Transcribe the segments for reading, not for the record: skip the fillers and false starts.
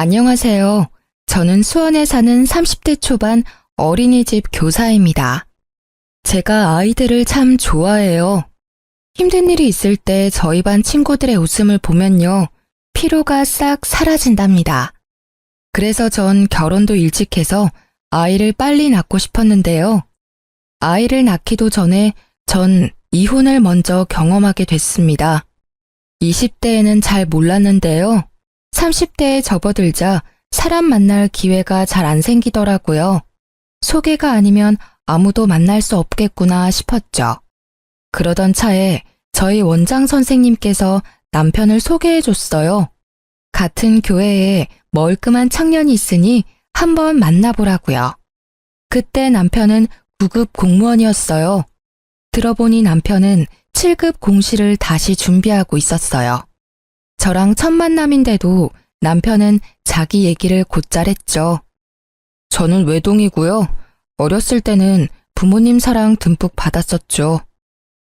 안녕하세요. 저는 수원에 사는 30대 초반 어린이집 교사입니다. 제가 아이들을 참 좋아해요. 힘든 일이 있을 때 저희 반 친구들의 웃음을 보면요, 피로가 싹 사라진답니다. 그래서 전 결혼도 일찍 해서 아이를 빨리 낳고 싶었는데요. 아이를 낳기도 전에 전 이혼을 먼저 경험하게 됐습니다. 20대에는 잘 몰랐는데요. 30대에 접어들자 사람 만날 기회가 잘 안 생기더라고요. 소개가 아니면 아무도 만날 수 없겠구나 싶었죠. 그러던 차에 저희 원장 선생님께서 남편을 소개해 줬어요. 같은 교회에 멀끔한 청년이 있으니 한번 만나보라고요. 그때 남편은 9급 공무원이었어요. 들어보니 남편은 7급 공시를 다시 준비하고 있었어요. 저랑 첫 만남인데도 남편은 자기 얘기를 곧잘 했죠. 저는 외동이고요. 어렸을 때는 부모님 사랑 듬뿍 받았었죠.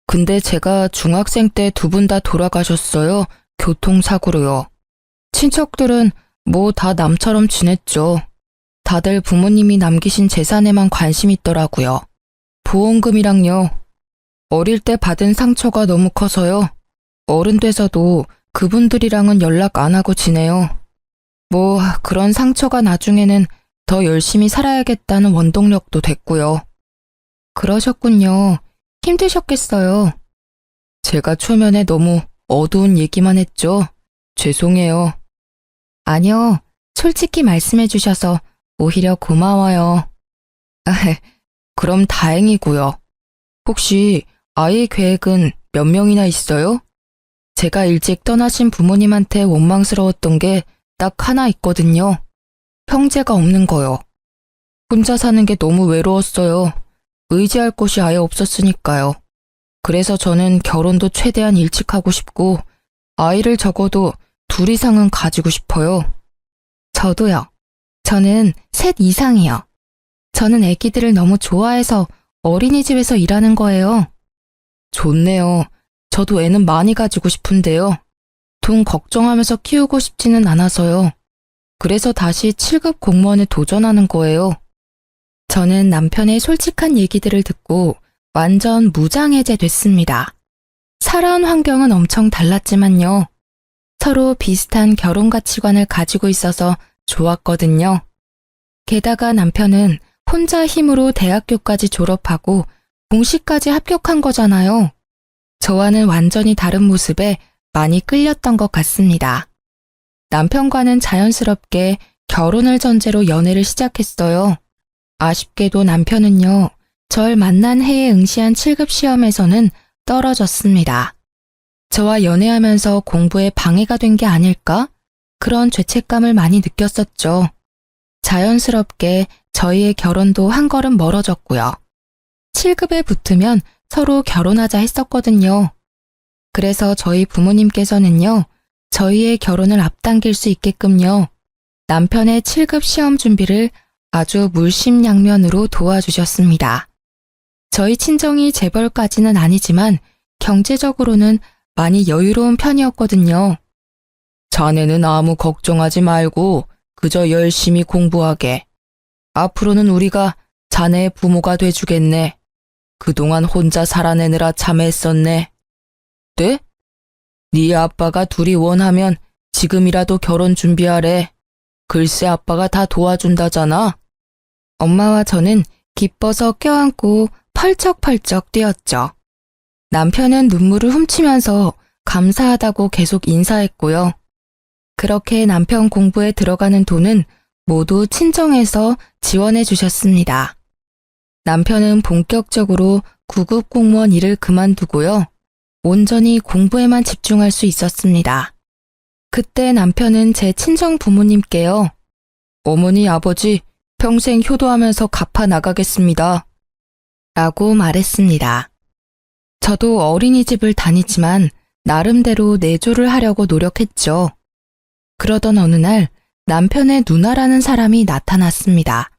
근데 제가 중학생 때 두 분 다 돌아가셨어요. 교통사고로요. 친척들은 뭐 다 남처럼 지냈죠. 다들 부모님이 남기신 재산에만 관심 있더라고요. 보험금이랑요. 어릴 때 받은 상처가 너무 커서요. 어른 돼서도 그분들이랑은 연락 안 하고 지내요. 뭐 그런 상처가 나중에는 더 열심히 살아야겠다는 원동력도 됐고요. 그러셨군요. 힘드셨겠어요. 제가 초면에 너무 어두운 얘기만 했죠. 죄송해요. 아니요. 솔직히 말씀해 주셔서 오히려 고마워요. 그럼 다행이고요. 혹시 아이 계획은 몇 명이나 있어요? 제가 일찍 떠나신 부모님한테 원망스러웠던 게 딱 하나 있거든요. 형제가 없는 거요. 혼자 사는 게 너무 외로웠어요. 의지할 곳이 아예 없었으니까요. 그래서 저는 결혼도 최대한 일찍 하고 싶고 아이를 적어도 2 이상은 가지고 싶어요. 저도요. 저는 3 이상이요. 저는 애기들을 너무 좋아해서 어린이집에서 일하는 거예요. 좋네요. 저도 애는 많이 가지고 싶은데요. 돈 걱정하면서 키우고 싶지는 않아서요. 그래서 다시 7급 공무원에 도전하는 거예요. 저는 남편의 솔직한 얘기들을 듣고 완전 무장해제 됐습니다. 살아온 환경은 엄청 달랐지만요. 서로 비슷한 결혼 가치관을 가지고 있어서 좋았거든요. 게다가 남편은 혼자 힘으로 대학교까지 졸업하고 공시까지 합격한 거잖아요. 저와는 완전히 다른 모습에 많이 끌렸던 것 같습니다. 남편과는 자연스럽게 결혼을 전제로 연애를 시작했어요. 아쉽게도 남편은요, 절 만난 해에 응시한 7급 시험에서는 떨어졌습니다. 저와 연애하면서 공부에 방해가 된 게 아닐까? 그런 죄책감을 많이 느꼈었죠. 자연스럽게 저희의 결혼도 한 걸음 멀어졌고요. 7급에 붙으면 서로 결혼하자 했었거든요. 그래서 저희 부모님께서는요, 저희의 결혼을 앞당길 수 있게끔요, 남편의 7급 시험 준비를 아주 물심양면으로 도와주셨습니다. 저희 친정이 재벌까지는 아니지만 경제적으로는 많이 여유로운 편이었거든요. 자네는 아무 걱정하지 말고 그저 열심히 공부하게. 앞으로는 우리가 자네의 부모가 돼주겠네. 그동안 혼자 살아내느라 참 애썼네. 네? 네 아빠가 둘이 원하면 지금이라도 결혼 준비하래. 글쎄 아빠가 다 도와준다잖아. 엄마와 저는 기뻐서 껴안고 펄쩍펄쩍 뛰었죠. 남편은 눈물을 훔치면서 감사하다고 계속 인사했고요. 그렇게 남편 공부에 들어가는 돈은 모두 친정에서 지원해 주셨습니다. 남편은 본격적으로 9급 공무원 일을 그만두고요. 온전히 공부에만 집중할 수 있었습니다. 그때 남편은 제 친정 부모님께요. 어머니, 아버지, 평생 효도하면서 갚아 나가겠습니다. 라고 말했습니다. 저도 어린이집을 다니지만 나름대로 내조를 하려고 노력했죠. 그러던 어느 날 남편의 누나라는 사람이 나타났습니다.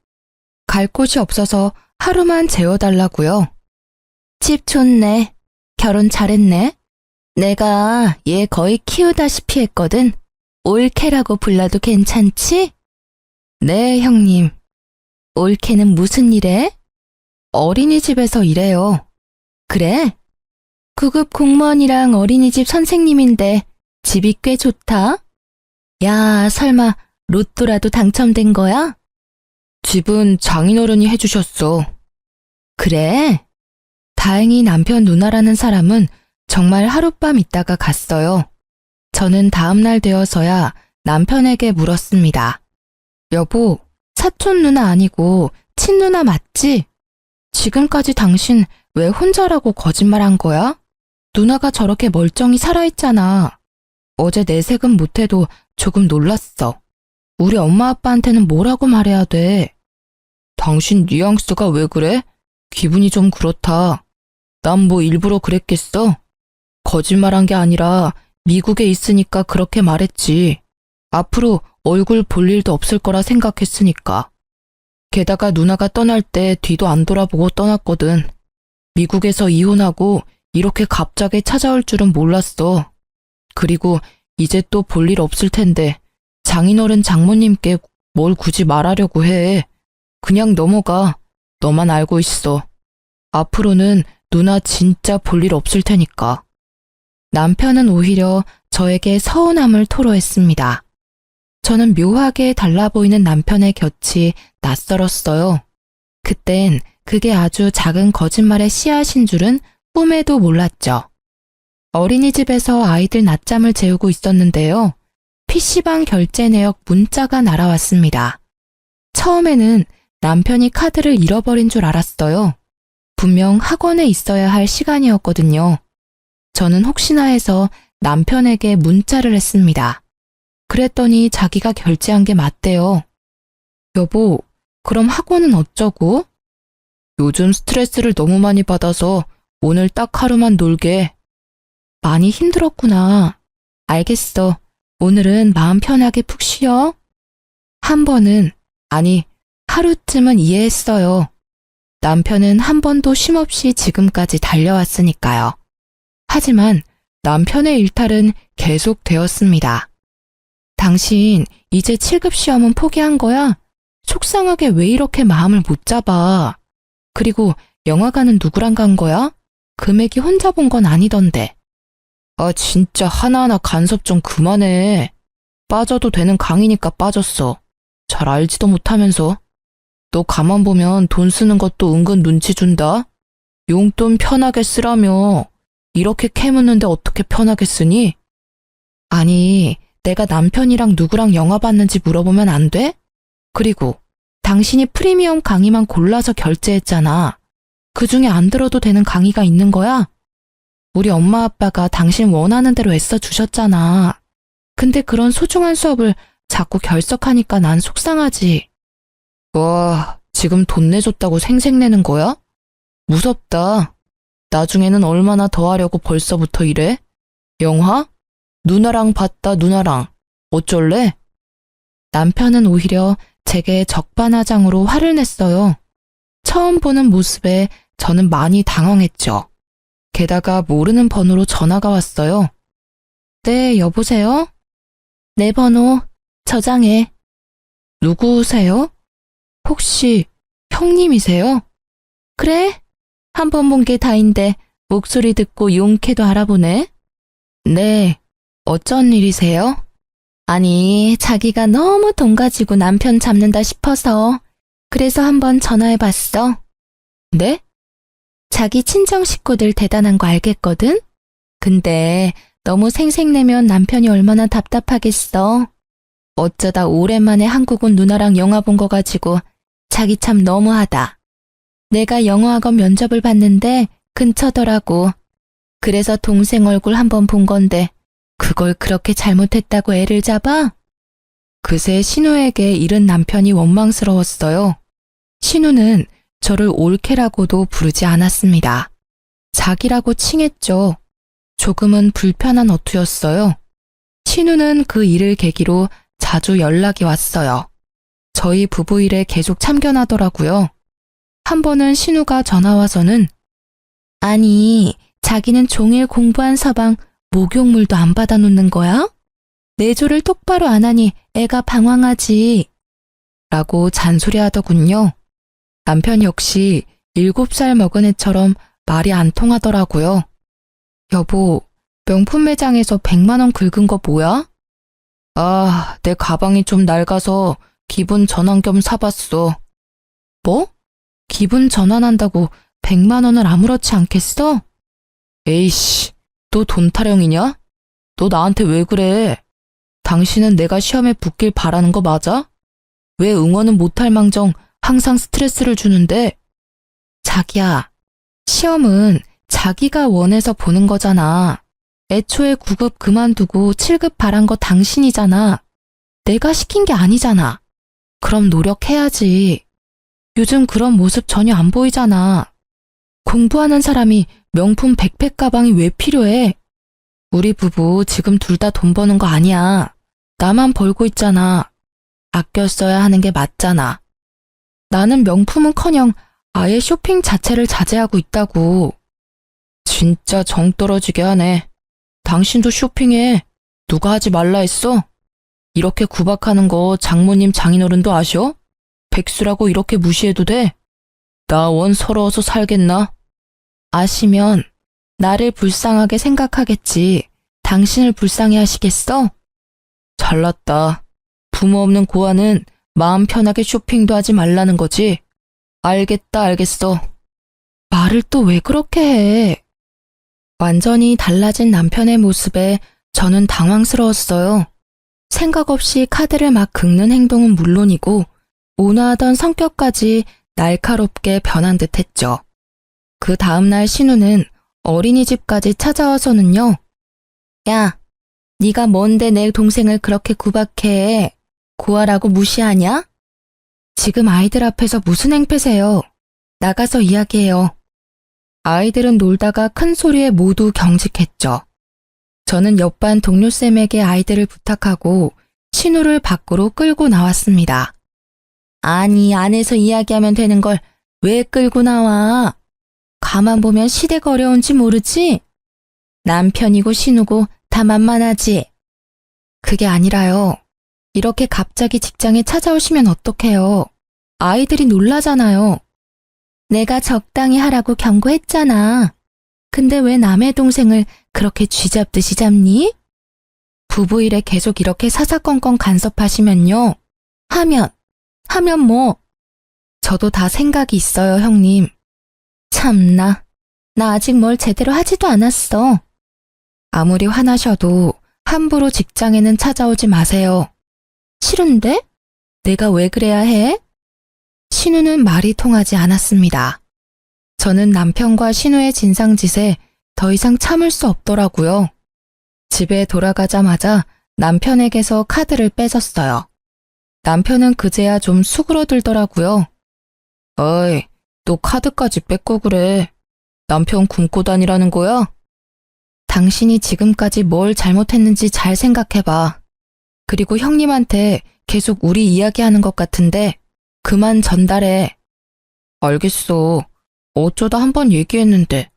갈 곳이 없어서 하루만 재워달라고요. 집 좋네. 결혼 잘했네. 내가 얘 거의 키우다시피 했거든. 올케라고 불러도 괜찮지? 네, 형님. 올케는 무슨 일해? 어린이집에서 일해요. 그래? 구급 공무원이랑 어린이집 선생님인데 집이 꽤 좋다? 야, 설마 로또라도 당첨된 거야? 집은 장인어른이 해주셨어. 그래? 다행히 남편 누나라는 사람은 정말 하룻밤 있다가 갔어요. 저는 다음날 되어서야 남편에게 물었습니다. 여보, 사촌 누나 아니고 친누나 맞지? 지금까지 당신 왜 혼자라고 거짓말한 거야? 누나가 저렇게 멀쩡히 살아있잖아. 어제 내색은 못해도 조금 놀랐어. 우리 엄마 아빠한테는 뭐라고 말해야 돼? 당신 뉘앙스가 왜 그래? 기분이 좀 그렇다. 난 뭐 일부러 그랬겠어? 거짓말한 게 아니라 미국에 있으니까 그렇게 말했지. 앞으로 얼굴 볼 일도 없을 거라 생각했으니까. 게다가 누나가 떠날 때 뒤도 안 돌아보고 떠났거든. 미국에서 이혼하고 이렇게 갑자기 찾아올 줄은 몰랐어. 그리고 이제 또 볼 일 없을 텐데 장인어른 장모님께 뭘 굳이 말하려고 해. 그냥 넘어가. 너만 알고 있어. 앞으로는 누나 진짜 볼 일 없을 테니까. 남편은 오히려 저에게 서운함을 토로했습니다. 저는 묘하게 달라 보이는 남편의 곁이 낯설었어요. 그땐 그게 아주 작은 거짓말의 씨앗인 줄은 꿈에도 몰랐죠. 어린이집에서 아이들 낮잠을 재우고 있었는데요. PC방 결제 내역 문자가 날아왔습니다. 처음에는 남편이 카드를 잃어버린 줄 알았어요. 분명 학원에 있어야 할 시간이었거든요. 저는 혹시나 해서 남편에게 문자를 했습니다. 그랬더니 자기가 결제한 게 맞대요. 여보, 그럼 학원은 어쩌고? 요즘 스트레스를 너무 많이 받아서 오늘 딱 하루만 놀게. 많이 힘들었구나. 알겠어. 오늘은 마음 편하게 푹 쉬어. 한 번은, 아니, 하루쯤은 이해했어요. 남편은 한 번도 쉼없이 지금까지 달려왔으니까요. 하지만 남편의 일탈은 계속되었습니다. 당신 이제 7급 시험은 포기한 거야? 속상하게 왜 이렇게 마음을 못 잡아? 그리고 영화관은 누구랑 간 거야? 금액이 혼자 본 건 아니던데. 아, 진짜 하나하나 간섭 좀 그만해. 빠져도 되는 강이니까 빠졌어. 잘 알지도 못하면서. 너 가만 보면 돈 쓰는 것도 은근 눈치 준다? 용돈 편하게 쓰라며. 이렇게 캐묻는데 어떻게 편하게 쓰니? 아니, 내가 남편이랑 누구랑 영화 봤는지 물어보면 안 돼? 그리고 당신이 프리미엄 강의만 골라서 결제했잖아. 그중에 안 들어도 되는 강의가 있는 거야? 우리 엄마 아빠가 당신 원하는 대로 애써 주셨잖아. 근데 그런 소중한 수업을 자꾸 결석하니까 난 속상하지. 와, 지금 돈 내줬다고 생색내는 거야? 무섭다. 나중에는 얼마나 더 하려고 벌써부터 이래? 영화? 누나랑 봤다, 누나랑. 어쩔래? 남편은 오히려 제게 적반하장으로 화를 냈어요. 처음 보는 모습에 저는 많이 당황했죠. 게다가 모르는 번호로 전화가 왔어요. 네, 여보세요? 내 번호 저장해. 누구세요? 혹시 형님이세요? 그래? 한 번 본 게 다인데 목소리 듣고 용케도 알아보네. 네, 어쩐 일이세요? 아니, 자기가 너무 돈 가지고 남편 잡는다 싶어서 그래서 한번 전화해봤어. 네? 자기 친정 식구들 대단한 거 알겠거든? 근데 너무 생색내면 남편이 얼마나 답답하겠어. 어쩌다 오랜만에 한국 온 누나랑 영화 본 거 가지고 자기 참 너무하다. 내가 영어학원 면접을 봤는데 근처더라고. 그래서 동생 얼굴 한번 본 건데 그걸 그렇게 잘못했다고 애를 잡아? 그새 신우에게 잃은 남편이 원망스러웠어요. 신우는 저를 올케라고도 부르지 않았습니다. 자기라고 칭했죠. 조금은 불편한 어투였어요. 신우는 그 일을 계기로 자주 연락이 왔어요. 저희 부부 일에 계속 참견하더라고요. 한 번은 신우가 전화와서는 아니, 자기는 종일 공부한 서방 목욕물도 안 받아놓는 거야? 내조를 똑바로 안 하니 애가 방황하지. 라고 잔소리하더군요. 남편 역시 7살 먹은 애처럼 말이 안 통하더라고요. 여보, 명품 매장에서 100만 원 긁은 거 뭐야? 아, 내 가방이 좀 낡아서 기분 전환 겸 사봤어. 뭐? 기분 전환한다고 100만 원을 아무렇지 않겠어? 에이씨, 너 돈 타령이냐? 너 나한테 왜 그래? 당신은 내가 시험에 붙길 바라는 거 맞아? 왜 응원은 못할 망정 항상 스트레스를 주는데? 자기야, 시험은 자기가 원해서 보는 거잖아. 애초에 9급 그만두고 7급 바란 거 당신이잖아. 내가 시킨 게 아니잖아. 그럼 노력해야지. 요즘 그런 모습 전혀 안 보이잖아. 공부하는 사람이 명품 백팩 가방이 왜 필요해? 우리 부부 지금 둘 다 돈 버는 거 아니야. 나만 벌고 있잖아. 아껴 써야 하는 게 맞잖아. 나는 명품은커녕 아예 쇼핑 자체를 자제하고 있다고. 진짜 정 떨어지게 하네. 당신도 쇼핑해. 누가 하지 말라 했어? 이렇게 구박하는 거 장모님 장인어른도 아셔? 백수라고 이렇게 무시해도 돼? 나 원 서러워서 살겠나? 아시면 나를 불쌍하게 생각하겠지. 당신을 불쌍해 하시겠어? 잘났다. 부모 없는 고아는 마음 편하게 쇼핑도 하지 말라는 거지. 알겠다, 알겠어. 말을 또 왜 그렇게 해? 완전히 달라진 남편의 모습에 저는 당황스러웠어요. 생각 없이 카드를 막 긁는 행동은 물론이고 온화하던 성격까지 날카롭게 변한 듯 했죠. 그 다음날 신우는 어린이집까지 찾아와서는요. 야, 네가 뭔데 내 동생을 그렇게 구박해? 고아라고 무시하냐? 지금 아이들 앞에서 무슨 행패세요? 나가서 이야기해요. 아이들은 놀다가 큰 소리에 모두 경직했죠. 저는 옆반 동료쌤에게 아이들을 부탁하고 신우를 밖으로 끌고 나왔습니다. 아니, 안에서 이야기하면 되는 걸 왜 끌고 나와? 가만 보면 시대가 어려운지 모르지? 남편이고 신우고 다 만만하지? 그게 아니라요. 이렇게 갑자기 직장에 찾아오시면 어떡해요? 아이들이 놀라잖아요. 내가 적당히 하라고 경고했잖아. 근데 왜 남의 동생을 그렇게 쥐잡듯이 잡니? 부부 일에 계속 이렇게 사사건건 간섭하시면요. 하면 뭐? 저도 다 생각이 있어요, 형님. 참나, 나 아직 뭘 제대로 하지도 않았어. 아무리 화나셔도 함부로 직장에는 찾아오지 마세요. 싫은데? 내가 왜 그래야 해? 신우는 말이 통하지 않았습니다. 저는 남편과 신우의 진상짓에 더 이상 참을 수 없더라고요. 집에 돌아가자마자 남편에게서 카드를 뺏었어요. 남편은 그제야 좀 수그러들더라고요. 어이, 너 카드까지 뺏고 그래. 남편 굶고 다니라는 거야? 당신이 지금까지 뭘 잘못했는지 잘 생각해봐. 그리고 형님한테 계속 우리 이야기하는 것 같은데 그만 전달해. 알겠어. 어쩌다 한번 얘기했는데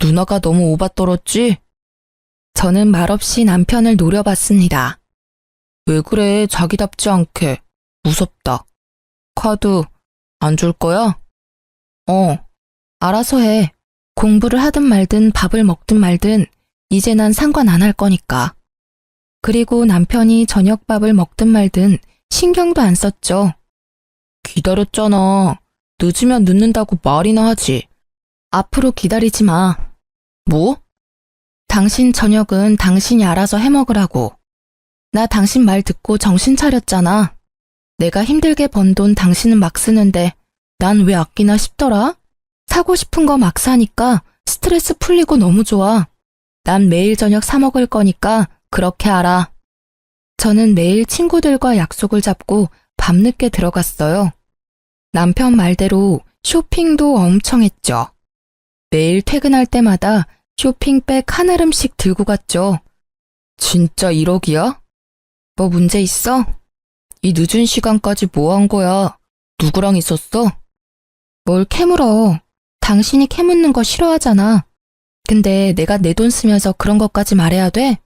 누나가 너무 오바 떨었지? 저는 말없이 남편을 노려봤습니다. 왜 그래, 자기답지 않게. 무섭다. 카드 안 줄 거야? 알아서 해. 공부를 하든 말든 밥을 먹든 말든 이제 난 상관 안 할 거니까. 그리고 남편이 저녁밥을 먹든 말든 신경도 안 썼죠. 기다렸잖아. 늦으면 늦는다고 말이나 하지. 앞으로 기다리지 마. 뭐? 당신 저녁은 당신이 알아서 해먹으라고. 나 당신 말 듣고 정신 차렸잖아. 내가 힘들게 번 돈 당신은 막 쓰는데 난 왜 아끼나 싶더라? 사고 싶은 거 막 사니까 스트레스 풀리고 너무 좋아. 난 매일 저녁 사 먹을 거니까 그렇게 알아. 저는 매일 친구들과 약속을 잡고 밤늦게 들어갔어요. 남편 말대로 쇼핑도 엄청 했죠. 매일 퇴근할 때마다 쇼핑백 한 알음씩 들고 갔죠. 진짜 1억이야? 뭐 문제 있어? 이 늦은 시간까지 뭐 한 거야? 누구랑 있었어? 뭘 캐물어. 당신이 캐묻는 거 싫어하잖아. 근데 내가 내 돈 쓰면서 그런 것까지 말해야 돼?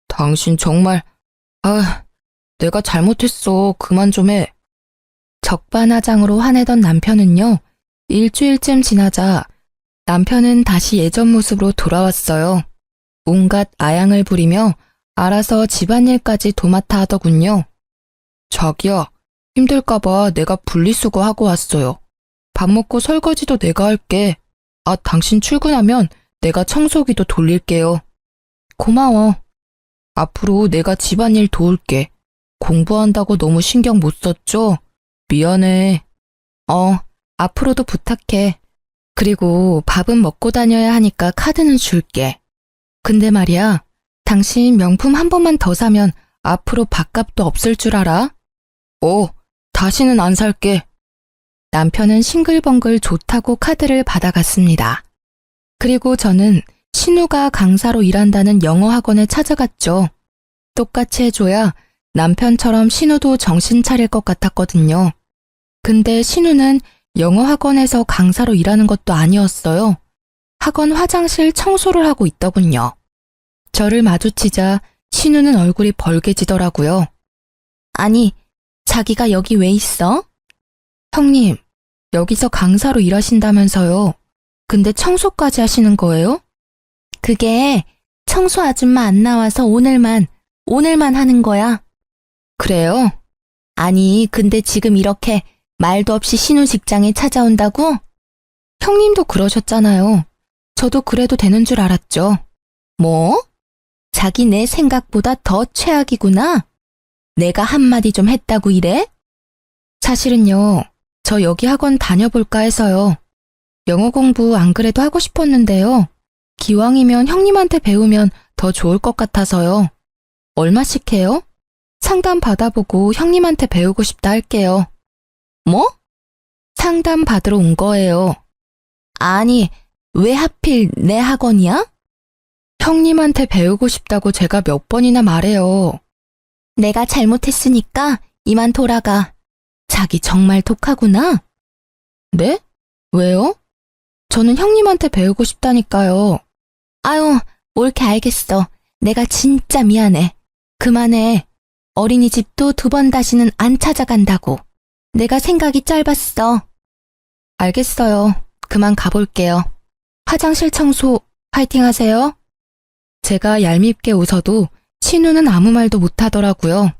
당신 정말 아, 내가 잘못했어. 그만 좀 해. 적반하장으로 화내던 남편은요, 일주일쯤 지나자 남편은 다시 예전 모습으로 돌아왔어요. 온갖 아양을 부리며 알아서 집안일까지 도맡아 하더군요. 자기야, 힘들까봐 내가 분리수거하고 왔어요. 밥 먹고 설거지도 내가 할게. 아, 당신 출근하면 내가 청소기도 돌릴게요. 고마워. 앞으로 내가 집안일 도울게. 공부한다고 너무 신경 못 썼죠? 미안해. 앞으로도 부탁해. 그리고 밥은 먹고 다녀야 하니까 카드는 줄게. 근데 말이야, 당신 명품 한 번만 더 사면 앞으로 밥값도 없을 줄 알아? 다시는 안 살게. 남편은 싱글벙글 좋다고 카드를 받아갔습니다. 그리고 저는 신우가 강사로 일한다는 영어 학원에 찾아갔죠. 똑같이 해줘야 남편처럼 신우도 정신 차릴 것 같았거든요. 근데 신우는 영어 학원에서 강사로 일하는 것도 아니었어요. 학원 화장실 청소를 하고 있더군요. 저를 마주치자 신우는 얼굴이 벌개지더라고요. 아니, 자기가 여기 왜 있어? 형님, 여기서 강사로 일하신다면서요. 근데 청소까지 하시는 거예요? 그게 청소 아줌마 안 나와서 오늘만 하는 거야. 그래요? 아니, 근데 지금 이렇게 말도 없이 신우 직장에 찾아온다고? 형님도 그러셨잖아요. 저도 그래도 되는 줄 알았죠. 뭐? 자기 내 생각보다 더 최악이구나? 내가 한마디 좀 했다고 이래? 사실은요, 저 여기 학원 다녀볼까 해서요. 영어 공부 안 그래도 하고 싶었는데요. 기왕이면 형님한테 배우면 더 좋을 것 같아서요. 얼마씩 해요? 상담 받아보고 형님한테 배우고 싶다 할게요. 뭐? 상담 받으러 온 거예요. 아니, 왜 하필 내 학원이야? 형님한테 배우고 싶다고 제가 몇 번이나 말해요. 내가 잘못했으니까 이만 돌아가. 자기 정말 독하구나. 네? 왜요? 저는 형님한테 배우고 싶다니까요. 아유, 옳게 알겠어. 내가 진짜 미안해. 그만해. 어린이집도 2번 다시는 안 찾아간다고. 내가 생각이 짧았어. 알겠어요. 그만 가볼게요. 화장실 청소 파이팅 하세요. 제가 얄밉게 웃어도 신우는 아무 말도 못하더라고요.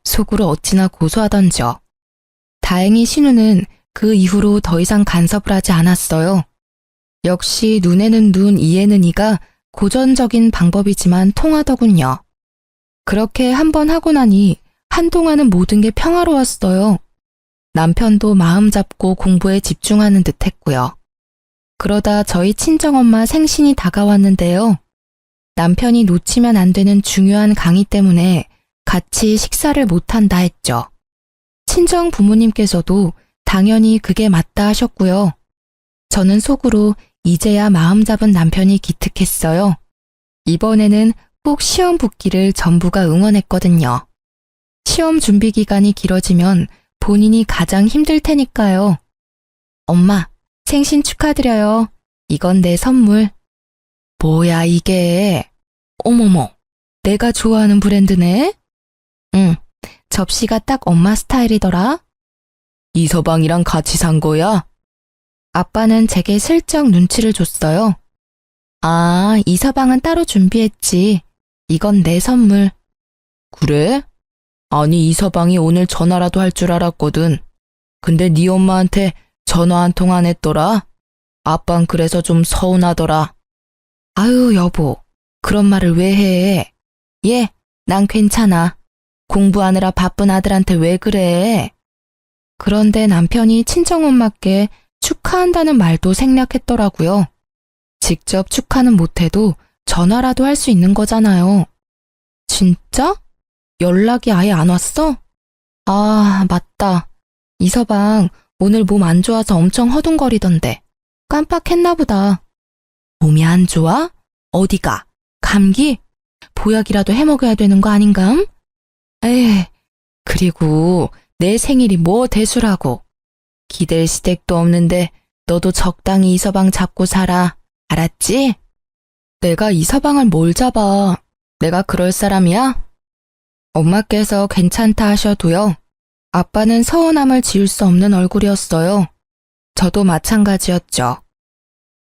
속으로 어찌나 고소하던지요. 다행히 신우는 그 이후로 더 이상 간섭을 하지 않았어요. 역시 눈에는 눈, 이에는 이가 고전적인 방법이지만 통하더군요. 그렇게 한 번 하고 나니 한동안은 모든 게 평화로웠어요. 남편도 마음 잡고 공부에 집중하는 듯 했고요. 그러다 저희 친정엄마 생신이 다가왔는데요. 남편이 놓치면 안 되는 중요한 강의 때문에 같이 식사를 못한다 했죠. 친정 부모님께서도 당연히 그게 맞다 하셨고요. 저는 속으로 이제야 마음 잡은 남편이 기특했어요. 이번에는 꼭 시험 붙기를 전부가 응원했거든요. 시험 준비 기간이 길어지면 본인이 가장 힘들 테니까요. 엄마, 생신 축하드려요. 이건 내 선물. 뭐야 이게? 어머머, 내가 좋아하는 브랜드네? 응, 접시가 딱 엄마 스타일이더라. 이서방이랑 같이 산 거야? 아빠는 제게 슬쩍 눈치를 줬어요. 아, 이서방은 따로 준비했지. 이건 내 선물. 그래? 아니, 이서방이 오늘 전화라도 할 줄 알았거든. 근데 네 엄마한테 전화 한 통 안 했더라? 아빤 그래서 좀 서운하더라. 아유, 여보, 그런 말을 왜 해? 예, 난 괜찮아. 공부하느라 바쁜 아들한테 왜 그래? 그런데 남편이 친정엄마께 축하한다는 말도 생략했더라고요. 직접 축하는 못해도 전화라도 할 수 있는 거잖아요. 진짜? 연락이 아예 안 왔어? 아, 맞다. 이서방 오늘 몸 안 좋아서 엄청 허둥거리던데. 깜빡했나 보다. 몸이 안 좋아? 어디가? 감기? 보약이라도 해먹어야 되는 거 아닌감? 에이, 그리고 내 생일이 뭐 대수라고. 기댈 시댁도 없는데 너도 적당히 이서방 잡고 살아. 알았지? 내가 이서방을 뭘 잡아. 내가 그럴 사람이야? 엄마께서 괜찮다 하셔도요. 아빠는 서운함을 지울 수 없는 얼굴이었어요. 저도 마찬가지였죠.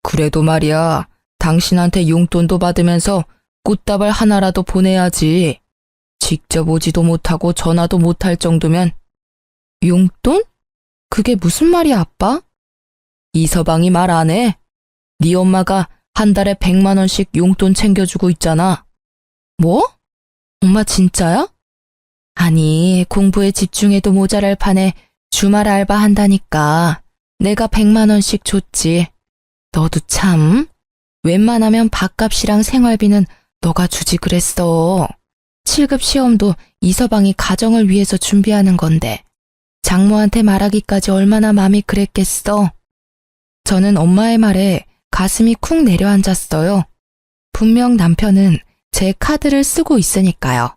그래도 말이야, 당신한테 용돈도 받으면서 꽃다발 하나라도 보내야지. 직접 오지도 못하고 전화도 못할 정도면. 용돈? 그게 무슨 말이야, 아빠? 이서방이 말 안 해? 네 엄마가 한 달에 100만 원씩 용돈 챙겨주고 있잖아. 뭐? 엄마 진짜야? 아니, 공부에 집중해도 모자랄 판에 주말 알바 한다니까. 내가 100만 원씩 줬지. 너도 참. 웬만하면 밥값이랑 생활비는 너가 주지 그랬어. 7급 시험도 이서방이 가정을 위해서 준비하는 건데 장모한테 말하기까지 얼마나 마음이 그랬겠어. 저는 엄마의 말에 가슴이 쿵 내려앉았어요. 분명 남편은 제 카드를 쓰고 있으니까요.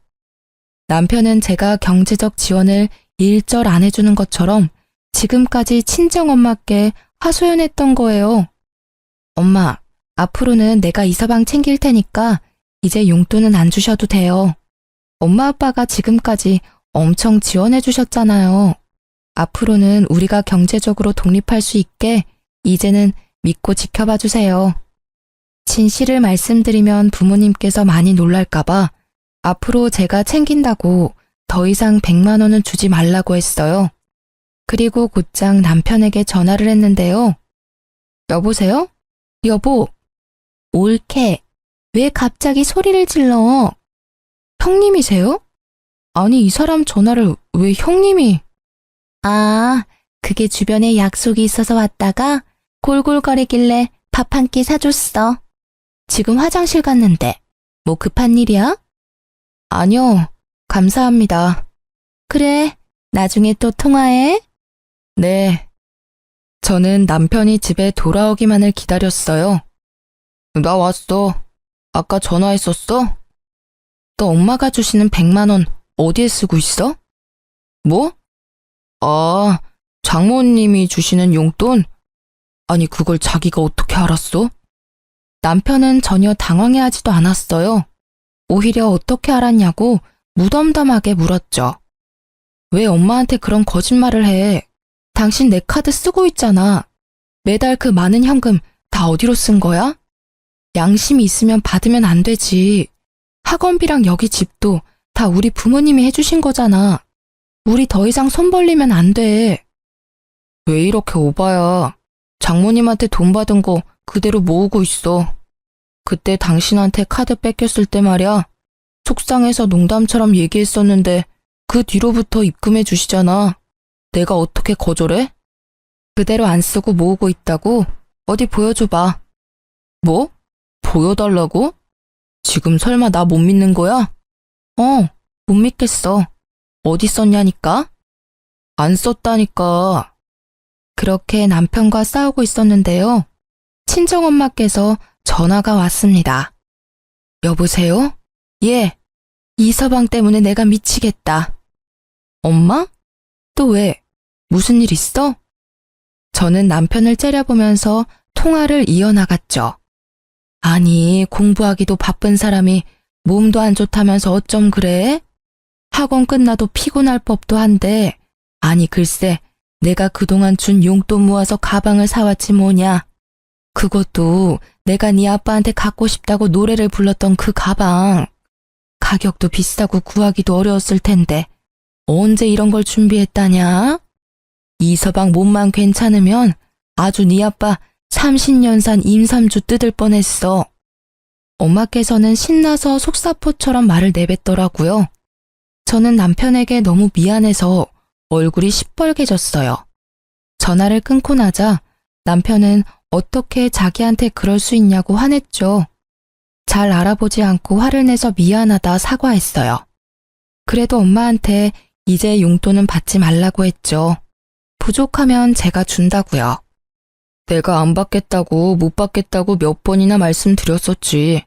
남편은 제가 경제적 지원을 일절 안 해주는 것처럼 지금까지 친정엄마께 하소연했던 거예요. 엄마, 앞으로는 내가 이서방 챙길 테니까 이제 용돈은 안 주셔도 돼요. 엄마 아빠가 지금까지 엄청 지원해 주셨잖아요. 앞으로는 우리가 경제적으로 독립할 수 있게 이제는 믿고 지켜봐 주세요. 진실을 말씀드리면 부모님께서 많이 놀랄까봐 앞으로 제가 챙긴다고 더 이상 100만 원은 주지 말라고 했어요. 그리고 곧장 남편에게 전화를 했는데요. 여보세요? 여보, 옳게. 왜 갑자기 소리를 질러? 형님이세요? 아니, 이 사람 전화를 왜 형님이? 아, 그게 주변에 약속이 있어서 왔다가 골골거리길래 밥 한 끼 사줬어. 지금 화장실 갔는데. 뭐 급한 일이야? 아니요, 감사합니다. 그래, 나중에 또 통화해. 네. 저는 남편이 집에 돌아오기만을 기다렸어요. 나 왔어. 아까 전화했었어? 너 엄마가 주시는 100만 원 어디에 쓰고 있어? 뭐? 아, 장모님이 주시는 용돈? 아니, 그걸 자기가 어떻게 알았어? 남편은 전혀 당황해하지도 않았어요. 오히려 어떻게 알았냐고 무덤덤하게 물었죠. 왜 엄마한테 그런 거짓말을 해? 당신 내 카드 쓰고 있잖아. 매달 그 많은 현금 다 어디로 쓴 거야? 양심이 있으면 받으면 안 되지. 학원비랑 여기 집도 다 우리 부모님이 해주신 거잖아. 우리 더 이상 손 벌리면 안 돼. 왜 이렇게 오바야? 장모님한테 돈 받은 거 그대로 모으고 있어. 그때 당신한테 카드 뺏겼을 때 말이야. 속상해서 농담처럼 얘기했었는데 그 뒤로부터 입금해 주시잖아. 내가 어떻게 거절해? 그대로 안 쓰고 모으고 있다고? 어디 보여줘봐. 뭐? 보여달라고? 지금 설마 나 못 믿는 거야? 못 믿겠어. 어디 썼냐니까? 안 썼다니까. 그렇게 남편과 싸우고 있었는데요. 친정엄마께서 전화가 왔습니다. 여보세요? 예. 이서방 때문에 내가 미치겠다. 엄마? 또 왜? 무슨 일 있어? 저는 남편을 째려보면서 통화를 이어나갔죠. 아니, 공부하기도 바쁜 사람이 몸도 안 좋다면서 어쩜 그래? 학원 끝나도 피곤할 법도 한데, 아니 글쎄, 내가 그동안 준 용돈 모아서 가방을 사왔지 뭐냐. 그것도 내가 네 아빠한테 갖고 싶다고 노래를 불렀던 그 가방. 가격도 비싸고 구하기도 어려웠을 텐데 언제 이런 걸 준비했다냐? 이서방 몸만 괜찮으면 아주 네 아빠 30년 산 임삼주 뜯을 뻔했어. 엄마께서는 신나서 속사포처럼 말을 내뱉더라고요. 저는 남편에게 너무 미안해서 얼굴이 시뻘개졌어요. 전화를 끊고 나자 남편은 어떻게 자기한테 그럴 수 있냐고 화냈죠. 잘 알아보지 않고 화를 내서 미안하다 사과했어요. 그래도 엄마한테 이제 용돈은 받지 말라고 했죠. 부족하면 제가 준다고요. 내가 안 받겠다고 못 받겠다고 몇 번이나 말씀드렸었지.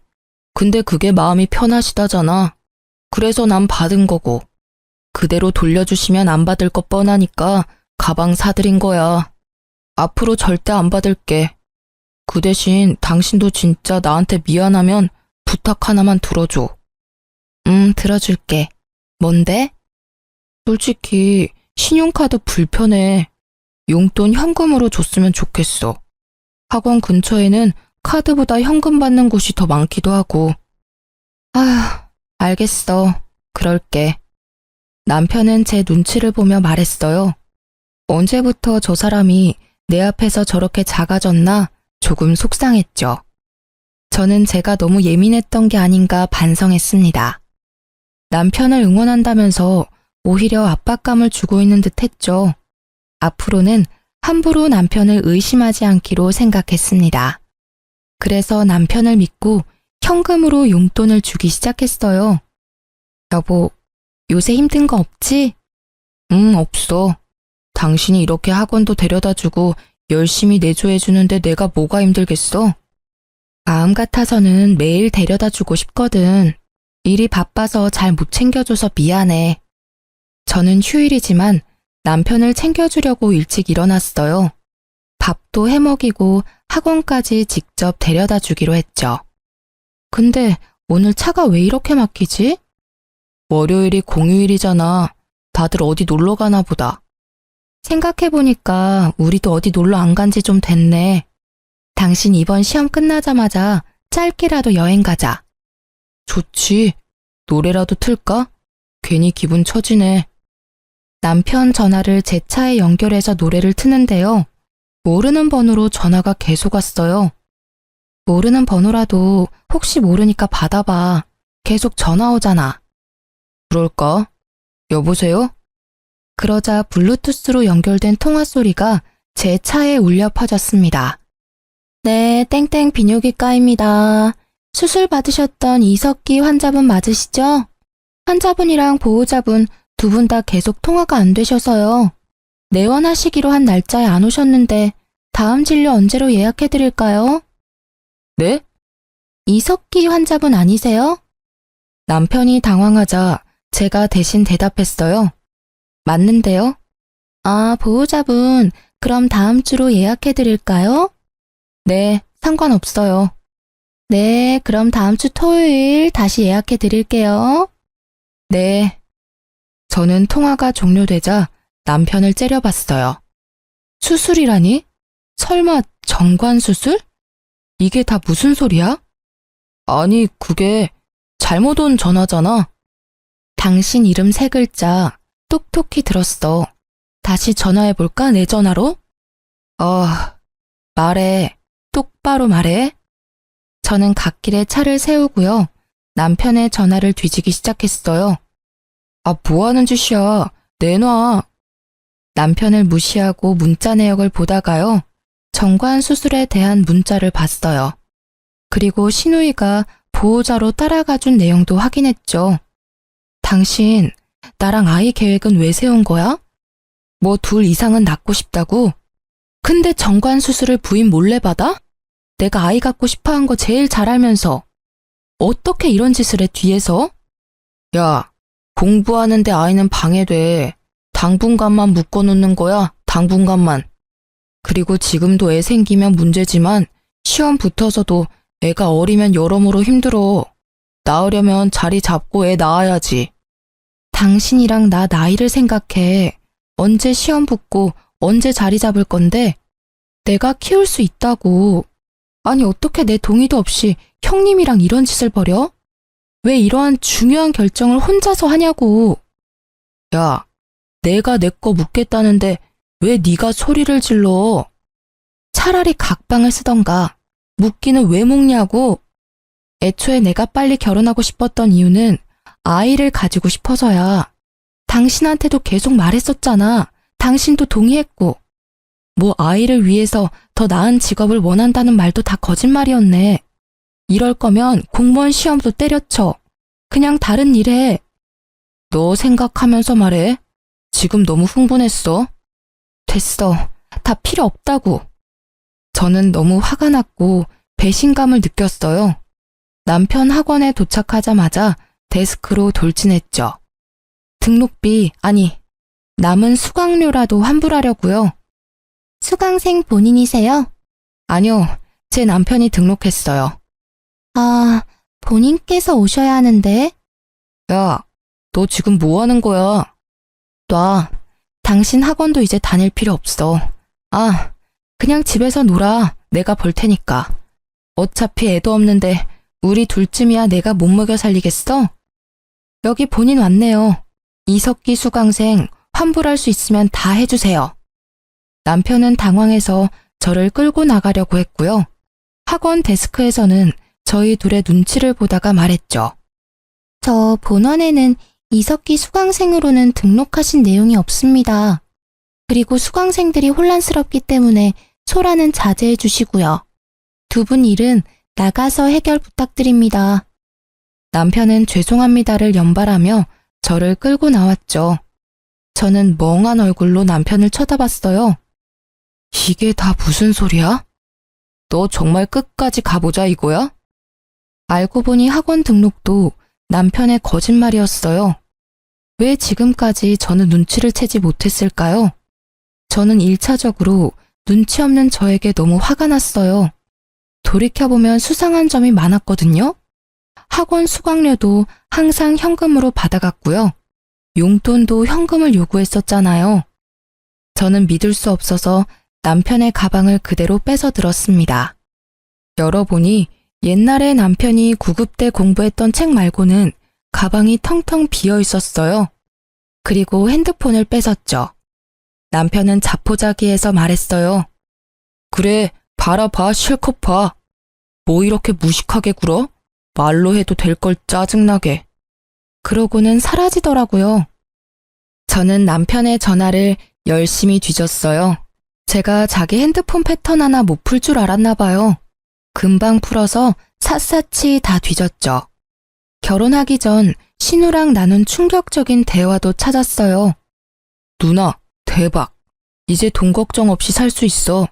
근데 그게 마음이 편하시다잖아. 그래서 난 받은 거고. 그대로 돌려주시면 안 받을 거 뻔하니까 가방 사드린 거야. 앞으로 절대 안 받을게. 그 대신 당신도 진짜 나한테 미안하면 부탁 하나만 들어줘. 들어줄게. 뭔데? 솔직히 신용카드 불편해. 용돈 현금으로 줬으면 좋겠어. 학원 근처에는 카드보다 현금 받는 곳이 더 많기도 하고. 아휴, 알겠어. 그럴게. 남편은 제 눈치를 보며 말했어요. 언제부터 저 사람이 내 앞에서 저렇게 작아졌나 조금 속상했죠. 저는 제가 너무 예민했던 게 아닌가 반성했습니다. 남편을 응원한다면서 오히려 압박감을 주고 있는 듯 했죠. 앞으로는 함부로 남편을 의심하지 않기로 생각했습니다. 그래서 남편을 믿고 현금으로 용돈을 주기 시작했어요. 여보, 요새 힘든 거 없지? 없어. 당신이 이렇게 학원도 데려다주고 열심히 내조해주는데 내가 뭐가 힘들겠어? 마음 같아서는 매일 데려다주고 싶거든. 일이 바빠서 잘 못 챙겨줘서 미안해. 저는 휴일이지만 남편을 챙겨주려고 일찍 일어났어요. 밥도 해먹이고 학원까지 직접 데려다 주기로 했죠. 근데 오늘 차가 왜 이렇게 막히지? 월요일이 공휴일이잖아. 다들 어디 놀러 가나 보다. 생각해보니까 우리도 어디 놀러 안 간지 좀 됐네. 당신 이번 시험 끝나자마자 짧게라도 여행 가자. 좋지. 노래라도 틀까? 괜히 기분 처지네. 남편 전화를 제 차에 연결해서 노래를 트는데요. 모르는 번호로 전화가 계속 왔어요. 모르는 번호라도 혹시 모르니까 받아봐. 계속 전화 오잖아. 그럴까? 여보세요? 그러자 블루투스로 연결된 통화 소리가 제 차에 울려 퍼졌습니다. 네, 땡땡 비뇨기과입니다. 수술 받으셨던 이석기 환자분 맞으시죠? 환자분이랑 보호자분 두 분 다 계속 통화가 안 되셔서요. 내원하시기로 한 날짜에 안 오셨는데 다음 진료 언제로 예약해드릴까요? 네? 이석기 환자분 아니세요? 남편이 당황하자 제가 대신 대답했어요. 맞는데요? 아, 보호자분, 그럼 다음 주로 예약해드릴까요? 네, 상관없어요. 네, 그럼 다음 주 토요일 다시 예약해드릴게요. 네. 저는 통화가 종료되자 남편을 째려봤어요. 수술이라니? 설마 정관수술? 이게 다 무슨 소리야? 아니, 그게 잘못 온 전화잖아. 당신 이름 세 글자 똑똑히 들었어. 다시 전화해볼까, 내 전화로? 말해. 똑바로 말해. 저는 갓길에 차를 세우고요. 남편의 전화를 뒤지기 시작했어요. 아, 뭐 하는 짓이야. 내놔. 남편을 무시하고 문자 내역을 보다가요. 정관 수술에 대한 문자를 봤어요. 그리고 신우이가 보호자로 따라가준 내용도 확인했죠. 당신, 나랑 아이 계획은 왜 세운 거야? 뭐 둘 이상은 낳고 싶다고? 근데 정관 수술을 부인 몰래 받아? 내가 아이 갖고 싶어 한 거 제일 잘 알면서. 어떻게 이런 짓을 해, 뒤에서? 야, 공부하는데 아이는 방해돼. 당분간만 묶어놓는 거야, 당분간만. 그리고 지금도 애 생기면 문제지만 시험 붙어서도 애가 어리면 여러모로 힘들어. 낳으려면 자리 잡고 애 낳아야지. 당신이랑 나 나이를 생각해. 언제 시험 붙고 언제 자리 잡을 건데 내가 키울 수 있다고. 아니 어떻게 내 동의도 없이 형님이랑 이런 짓을 벌여? 왜 이러한 중요한 결정을 혼자서 하냐고. 야, 내가 내 거 묻겠다는데 왜 네가 소리를 질러? 차라리 각방을 쓰던가. 묻기는 왜 묻냐고. 애초에 내가 빨리 결혼하고 싶었던 이유는 아이를 가지고 싶어서야. 당신한테도 계속 말했었잖아. 당신도 동의했고. 뭐 아이를 위해서 더 나은 직업을 원한다는 말도 다 거짓말이었네. 이럴 거면 공무원 시험도 때려쳐. 그냥 다른 일 해. 너 생각하면서 말해. 지금 너무 흥분했어. 됐어. 다 필요 없다고. 저는 너무 화가 났고 배신감을 느꼈어요. 남편 학원에 도착하자마자 데스크로 돌진했죠. 등록비, 아니, 남은 수강료라도 환불하려고요. 수강생 본인이세요? 아니요, 제 남편이 등록했어요. 아, 본인께서 오셔야 하는데. 야, 너 지금 뭐 하는 거야? 놔. 당신 학원도 이제 다닐 필요 없어. 아, 그냥 집에서 놀아. 내가 볼 테니까. 어차피 애도 없는데 우리 둘쯤이야 내가 못 먹여 살리겠어? 여기 본인 왔네요. 이석기 수강생 환불할 수 있으면 다 해주세요. 남편은 당황해서 저를 끌고 나가려고 했고요. 학원 데스크에서는 저희 둘의 눈치를 보다가 말했죠. 저 본원에는 이석기 수강생으로는 등록하신 내용이 없습니다. 그리고 수강생들이 혼란스럽기 때문에 소라는 자제해 주시고요. 두 분 일은 나가서 해결 부탁드립니다. 남편은 죄송합니다를 연발하며 저를 끌고 나왔죠. 저는 멍한 얼굴로 남편을 쳐다봤어요. 이게 다 무슨 소리야? 너 정말 끝까지 가보자 이거야? 알고 보니 학원 등록도 남편의 거짓말이었어요. 왜 지금까지 저는 눈치를 채지 못했을까요? 저는 1차적으로 눈치 없는 저에게 너무 화가 났어요. 돌이켜보면 수상한 점이 많았거든요. 학원 수강료도 항상 현금으로 받아갔고요. 용돈도 현금을 요구했었잖아요. 저는 믿을 수 없어서 남편의 가방을 그대로 뺏어 들었습니다. 열어보니 옛날에 남편이 9급 때 공부했던 책 말고는 가방이 텅텅 비어 있었어요. 그리고 핸드폰을 뺏었죠. 남편은 자포자기해서 말했어요. 그래, 봐라 실컷 봐. 뭐 이렇게 무식하게 굴어? 말로 해도 될 걸 짜증나게. 그러고는 사라지더라고요. 저는 남편의 전화를 열심히 뒤졌어요. 제가 자기 핸드폰 패턴 하나 못 풀 줄 알았나 봐요. 금방 풀어서 샅샅이 다 뒤졌죠. 결혼하기 전 신우랑 나눈 충격적인 대화도 찾았어요. 누나, 대박. 이제 돈 걱정 없이 살 수 있어.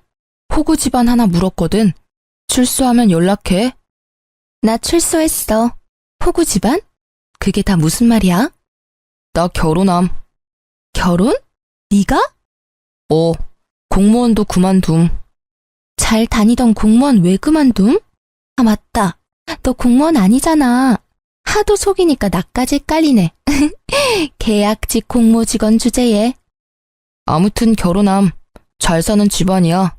호구 집안 하나 물었거든. 출소하면 연락해. 나 출소했어. 호구 집안? 그게 다 무슨 말이야? 나 결혼함. 결혼? 네가? 공무원도 그만둠. 잘 다니던 공무원 왜 그만둠? 아, 맞다. 너 공무원 아니잖아. 하도 속이니까 나까지 헷갈리네. 계약직 공무직원 주제에. 아무튼 결혼함. 잘 사는 집안이야.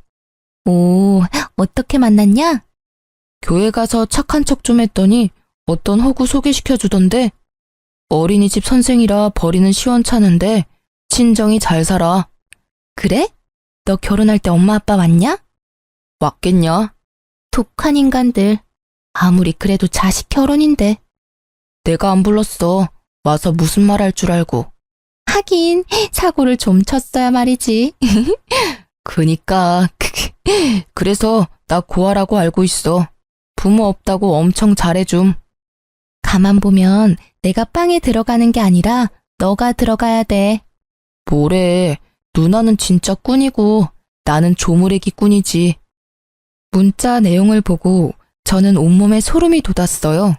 오, 어떻게 만났냐? 교회 가서 착한 척 좀 했더니 어떤 호구 소개시켜주던데. 어린이집 선생이라 벌이는 시원찮은데 친정이 잘 살아. 그래? 너 결혼할 때 엄마 아빠 왔냐? 왔겠냐? 독한 인간들. 아무리 그래도 자식 결혼인데. 내가 안 불렀어. 와서 무슨 말 할 줄 알고. 하긴 사고를 좀 쳤어야 말이지. 그니까. 그래서 나 고아라고 알고 있어. 부모 없다고 엄청 잘해줌. 가만 보면 내가 빵에 들어가는 게 아니라 너가 들어가야 돼. 뭐래. 누나는 진짜 꾼이고 나는 조무래기 꾼이지. 문자 내용을 보고 저는 온몸에 소름이 돋았어요.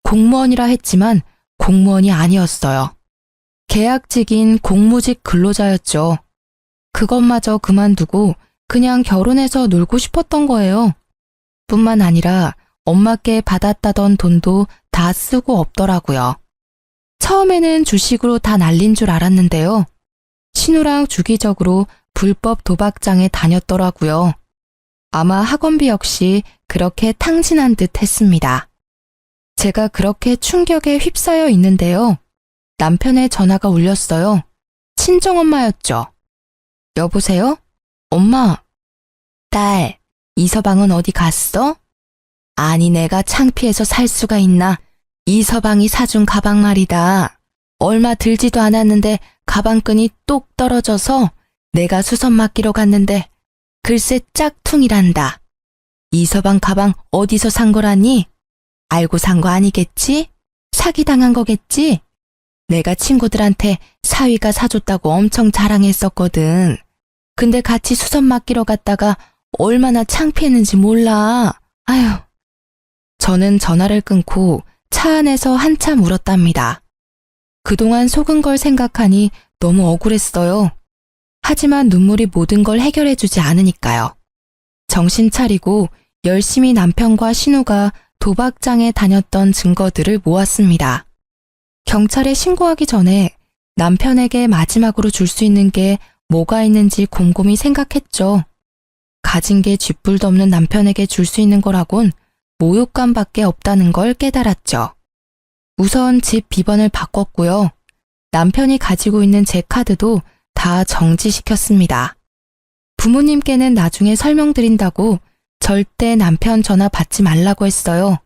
공무원이라 했지만 공무원이 아니었어요. 계약직인 공무직 근로자였죠. 그것마저 그만두고 그냥 결혼해서 놀고 싶었던 거예요. 뿐만 아니라 엄마께 받았다던 돈도 다 쓰고 없더라고요. 처음에는 주식으로 다 날린 줄 알았는데요. 신우랑 주기적으로 불법 도박장에 다녔더라고요. 아마 학원비 역시 그렇게 탕진한 듯 했습니다. 제가 그렇게 충격에 휩싸여 있는데요. 남편의 전화가 울렸어요. 친정엄마였죠. 여보세요? 엄마. 딸, 이서방은 어디 갔어? 아니 내가 창피해서 살 수가 있나. 이서방이 사준 가방 말이다. 얼마 들지도 않았는데 가방끈이 똑 떨어져서 내가 수선 맡기러 갔는데 글쎄 짝퉁이란다. 이서방 가방 어디서 산 거라니? 알고 산 거 아니겠지? 사기당한 거겠지? 내가 친구들한테 사위가 사줬다고 엄청 자랑했었거든. 근데 같이 수선 맡기러 갔다가 얼마나 창피했는지 몰라. 아휴. 저는 전화를 끊고 차 안에서 한참 울었답니다. 그동안 속은 걸 생각하니 너무 억울했어요. 하지만 눈물이 모든 걸 해결해주지 않으니까요. 정신 차리고 열심히 남편과 신우가 도박장에 다녔던 증거들을 모았습니다. 경찰에 신고하기 전에 남편에게 마지막으로 줄 수 있는 게 뭐가 있는지 곰곰이 생각했죠. 가진 게 쥐뿔도 없는 남편에게 줄 수 있는 거라곤 모욕감밖에 없다는 걸 깨달았죠. 우선 집 비번을 바꿨고요. 남편이 가지고 있는 제 카드도 다 정지시켰습니다. 부모님께는 나중에 설명드린다고 절대 남편 전화 받지 말라고 했어요.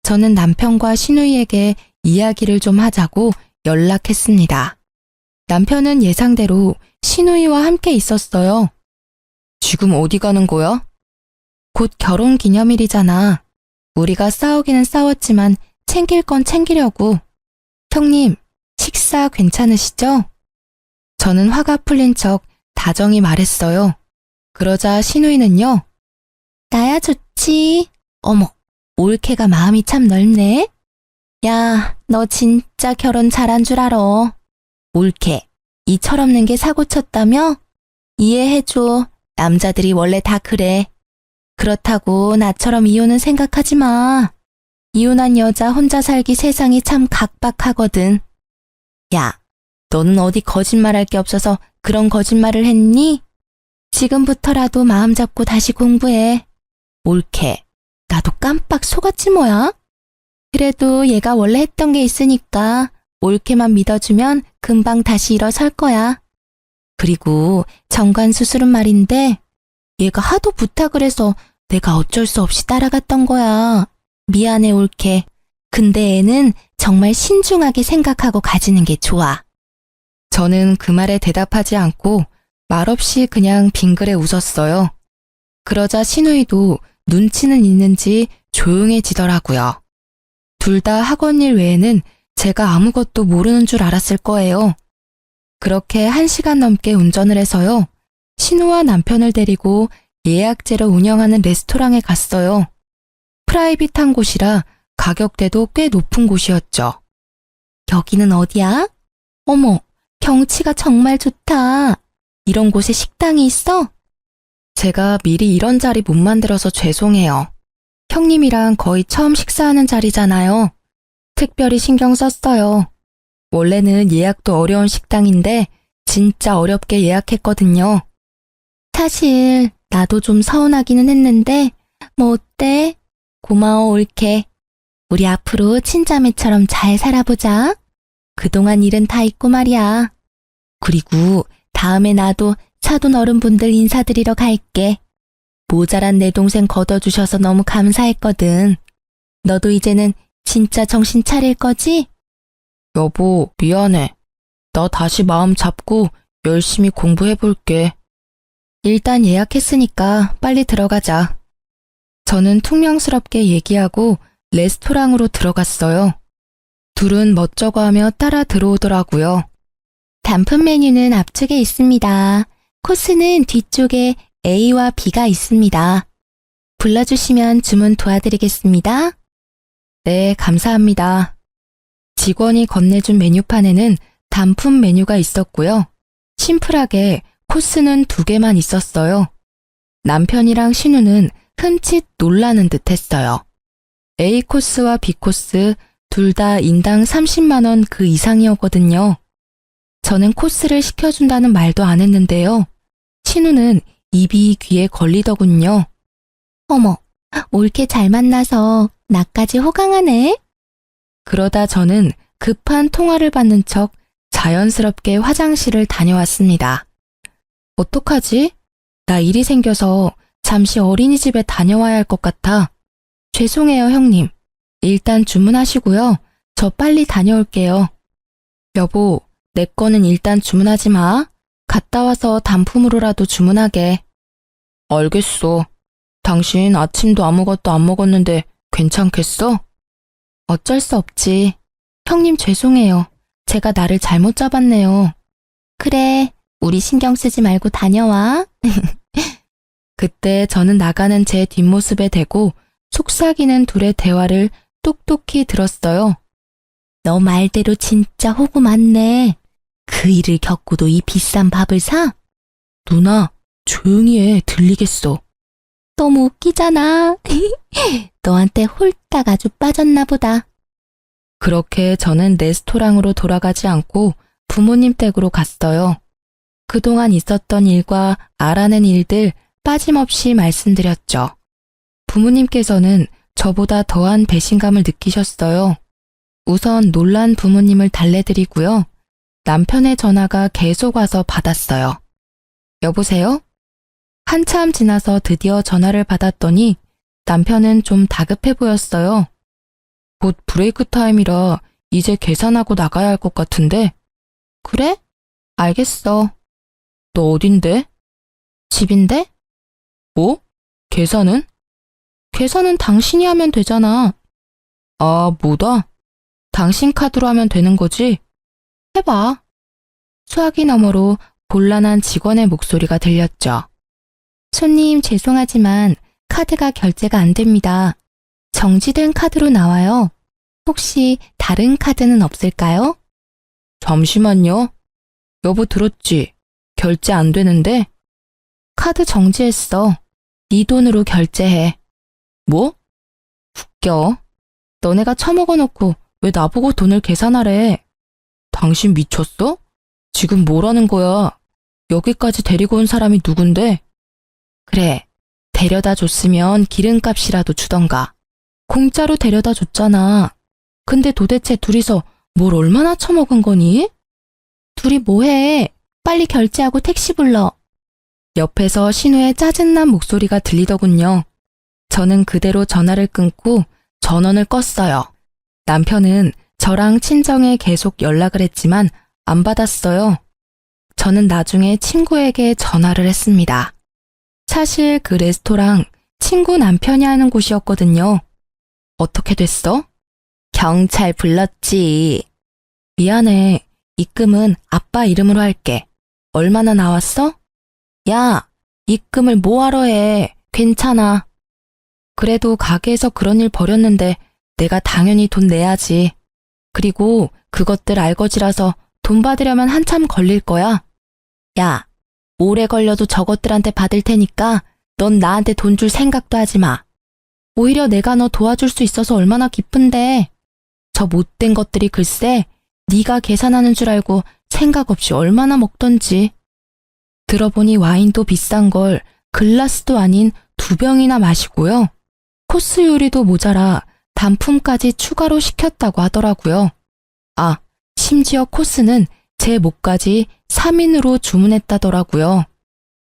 저는 남편과 시누이에게 이야기를 좀 하자고 연락했습니다. 남편은 예상대로 시누이와 함께 있었어요. 지금 어디 가는 거야? 곧 결혼 기념일이잖아. 우리가 싸우기는 싸웠지만 챙길 건 챙기려고. 형님, 식사 괜찮으시죠? 저는 화가 풀린 척 다정히 말했어요. 그러자 시누이는요. 나야 좋지. 어머, 올케가 마음이 참 넓네. 야, 너 진짜 결혼 잘한 줄 알아. 올케, 이 철없는 게 사고 쳤다며? 이해해줘. 남자들이 원래 다 그래. 그렇다고 나처럼 이혼은 생각하지 마. 이혼한 여자 혼자 살기 세상이 참 각박하거든. 야, 너는 어디 거짓말할 게 없어서 그런 거짓말을 했니? 지금부터라도 마음 잡고 다시 공부해. 올케, 나도 깜빡 속았지 뭐야? 그래도 얘가 원래 했던 게 있으니까 올케만 믿어주면 금방 다시 일어설 거야. 그리고 정관 수술은 말인데 얘가 하도 부탁을 해서 내가 어쩔 수 없이 따라갔던 거야. 미안해 올케. 근데 애는 정말 신중하게 생각하고 가지는 게 좋아. 저는 그 말에 대답하지 않고 말없이 그냥 빙그레 웃었어요. 그러자 시누이도 눈치는 있는지 조용해지더라고요. 둘 다 학원 일 외에는 제가 아무것도 모르는 줄 알았을 거예요. 그렇게 1시간 넘게 운전을 해서요. 신우와 남편을 데리고 예약제로 운영하는 레스토랑에 갔어요. 프라이빗한 곳이라 가격대도 꽤 높은 곳이었죠. 여기는 어디야? 어머, 경치가 정말 좋다. 이런 곳에 식당이 있어? 제가 미리 이런 자리 못 만들어서 죄송해요. 형님이랑 거의 처음 식사하는 자리잖아요. 특별히 신경 썼어요. 원래는 예약도 어려운 식당인데 진짜 어렵게 예약했거든요. 사실 나도 좀 서운하기는 했는데 뭐 어때? 고마워 올케. 우리 앞으로 친자매처럼 잘 살아보자. 그동안 일은 다 있고 말이야. 그리고 다음에 나도 사돈 어른분들 인사드리러 갈게. 모자란 내 동생 걷어주셔서 너무 감사했거든. 너도 이제는 진짜 정신 차릴 거지? 여보, 미안해. 나 다시 마음 잡고 열심히 공부해볼게. 일단 예약했으니까 빨리 들어가자. 저는 퉁명스럽게 얘기하고 레스토랑으로 들어갔어요. 둘은 멋쩍어 하며 따라 들어오더라고요. 단품 메뉴는 앞쪽에 있습니다. 코스는 뒤쪽에 A와 B가 있습니다. 불러주시면 주문 도와드리겠습니다. 네, 감사합니다. 직원이 건네준 메뉴판에는 단품 메뉴가 있었고요. 심플하게 코스는 2개만 있었어요. 남편이랑 신우는 흠칫 놀라는 듯 했어요. A 코스와 B 코스 둘 다 인당 30만 원 그 이상이었거든요. 저는 코스를 시켜준다는 말도 안 했는데요. 신우는 입이 귀에 걸리더군요. 어머, 올케 잘 만나서 나까지 호강하네. 그러다 저는 급한 통화를 받는 척 자연스럽게 화장실을 다녀왔습니다. 어떡하지? 나 일이 생겨서 잠시 어린이집에 다녀와야 할 것 같아. 죄송해요, 형님. 일단 주문하시고요. 저 빨리 다녀올게요. 여보, 내 거는 일단 주문하지 마. 갔다 와서 단품으로라도 주문하게. 알겠어. 당신 아침도 아무것도 안 먹었는데 괜찮겠어? 어쩔 수 없지. 형님 죄송해요. 제가 나를 잘못 잡았네요. 그래, 우리 신경 쓰지 말고 다녀와. 그때 저는 나가는 제 뒷모습에 대고 속삭이는 둘의 대화를 똑똑히 들었어요. 너 말대로 진짜 호구 많네. 그 일을 겪고도 이 비싼 밥을 사? 누나, 조용히 해. 들리겠어. 너무 웃기잖아. 너한테 홀딱 아주 빠졌나 보다. 그렇게 저는 레스토랑으로 돌아가지 않고 부모님 댁으로 갔어요. 그동안 있었던 일과 알아낸 일들 빠짐없이 말씀드렸죠. 부모님께서는 저보다 더한 배신감을 느끼셨어요. 우선 놀란 부모님을 달래드리고요. 남편의 전화가 계속 와서 받았어요. 여보세요? 한참 지나서 드디어 전화를 받았더니 남편은 좀 다급해 보였어요. 곧 브레이크 타임이라 이제 계산하고 나가야 할 것 같은데. 그래? 알겠어. 너 어딘데? 집인데? 뭐? 계산은? 계산은 당신이 하면 되잖아. 아, 뭐다? 당신 카드로 하면 되는 거지? 해봐. 수화기 너머로 곤란한 직원의 목소리가 들렸죠. 손님 죄송하지만 카드가 결제가 안 됩니다. 정지된 카드로 나와요. 혹시 다른 카드는 없을까요? 잠시만요. 여보 들었지? 결제 안 되는데? 카드 정지했어. 네 돈으로 결제해. 뭐? 웃겨. 너네가 처먹어놓고 왜 나보고 돈을 계산하래? 당신 미쳤어? 지금 뭐라는 거야? 여기까지 데리고 온 사람이 누군데? 그래, 데려다 줬으면 기름값이라도 주던가. 공짜로 데려다 줬잖아. 근데 도대체 둘이서 뭘 얼마나 처먹은 거니? 둘이 뭐해? 빨리 결제하고 택시 불러. 옆에서 신우의 짜증난 목소리가 들리더군요. 저는 그대로 전화를 끊고 전원을 껐어요. 남편은 저랑 친정에 계속 연락을 했지만 안 받았어요. 저는 나중에 친구에게 전화를 했습니다. 사실 그 레스토랑 친구 남편이 하는 곳이었거든요. 어떻게 됐어? 경찰 불렀지. 미안해. 입금은 아빠 이름으로 할게. 얼마나 나왔어? 야, 입금을 뭐하러 해. 괜찮아. 그래도 가게에서 그런 일 벌였는데 내가 당연히 돈 내야지. 그리고 그것들 알거지라서 돈 받으려면 한참 걸릴 거야. 야, 오래 걸려도 저것들한테 받을 테니까 넌 나한테 돈 줄 생각도 하지 마. 오히려 내가 너 도와줄 수 있어서 얼마나 기쁜데. 저 못된 것들이 글쎄 네가 계산하는 줄 알고 생각 없이 얼마나 먹던지. 들어보니 와인도 비싼 걸 글라스도 아닌 2병이나 마시고요. 코스 요리도 모자라 단품까지 추가로 시켰다고 하더라고요. 아, 심지어 코스는 제 몫까지 3인으로 주문했다더라고요.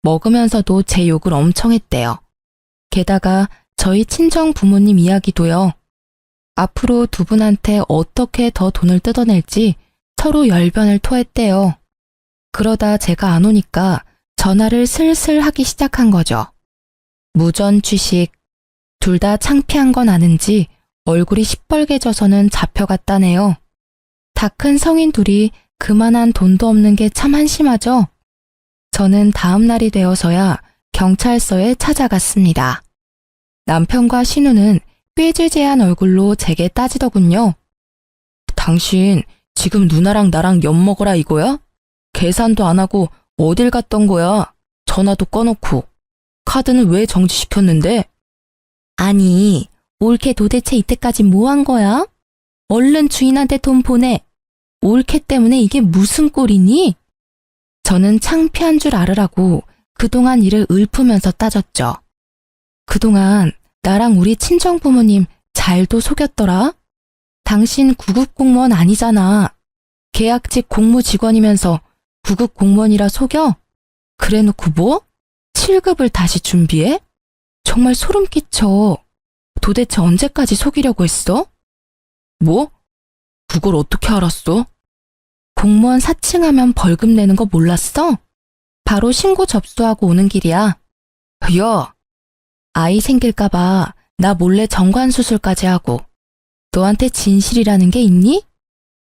먹으면서도 제 욕을 엄청 했대요. 게다가 저희 친정 부모님 이야기도요. 앞으로 두 분한테 어떻게 더 돈을 뜯어낼지 서로 열변을 토했대요. 그러다 제가 안 오니까 전화를 슬슬 하기 시작한 거죠. 무전 취식. 둘 다 창피한 건 아는지 얼굴이 시뻘개져서는 잡혀갔다네요. 다 큰 성인 둘이 그만한 돈도 없는 게 참 한심하죠? 저는 다음 날이 되어서야 경찰서에 찾아갔습니다. 남편과 신우는 꾀죄죄한 얼굴로 제게 따지더군요. 당신 지금 누나랑 나랑 엿먹어라 이거야? 계산도 안 하고 어딜 갔던 거야? 전화도 꺼놓고. 카드는 왜 정지시켰는데? 아니, 올케 도대체 이때까지 뭐 한 거야? 얼른 주인한테 돈 보내. 올케 때문에 이게 무슨 꼴이니? 저는 창피한 줄 알으라고 그동안 일을 읊으면서 따졌죠. 그동안 나랑 우리 친정 부모님 잘도 속였더라? 당신 구급 공무원 아니잖아. 계약직 공무직원이면서 구급 공무원이라 속여? 그래놓고 뭐? 7급을 다시 준비해? 정말 소름 끼쳐. 도대체 언제까지 속이려고 했어? 뭐? 그걸 어떻게 알았어? 공무원 사칭하면 벌금 내는 거 몰랐어? 바로 신고 접수하고 오는 길이야. 야! 아이 생길까봐 나 몰래 정관수술까지 하고. 너한테 진실이라는 게 있니?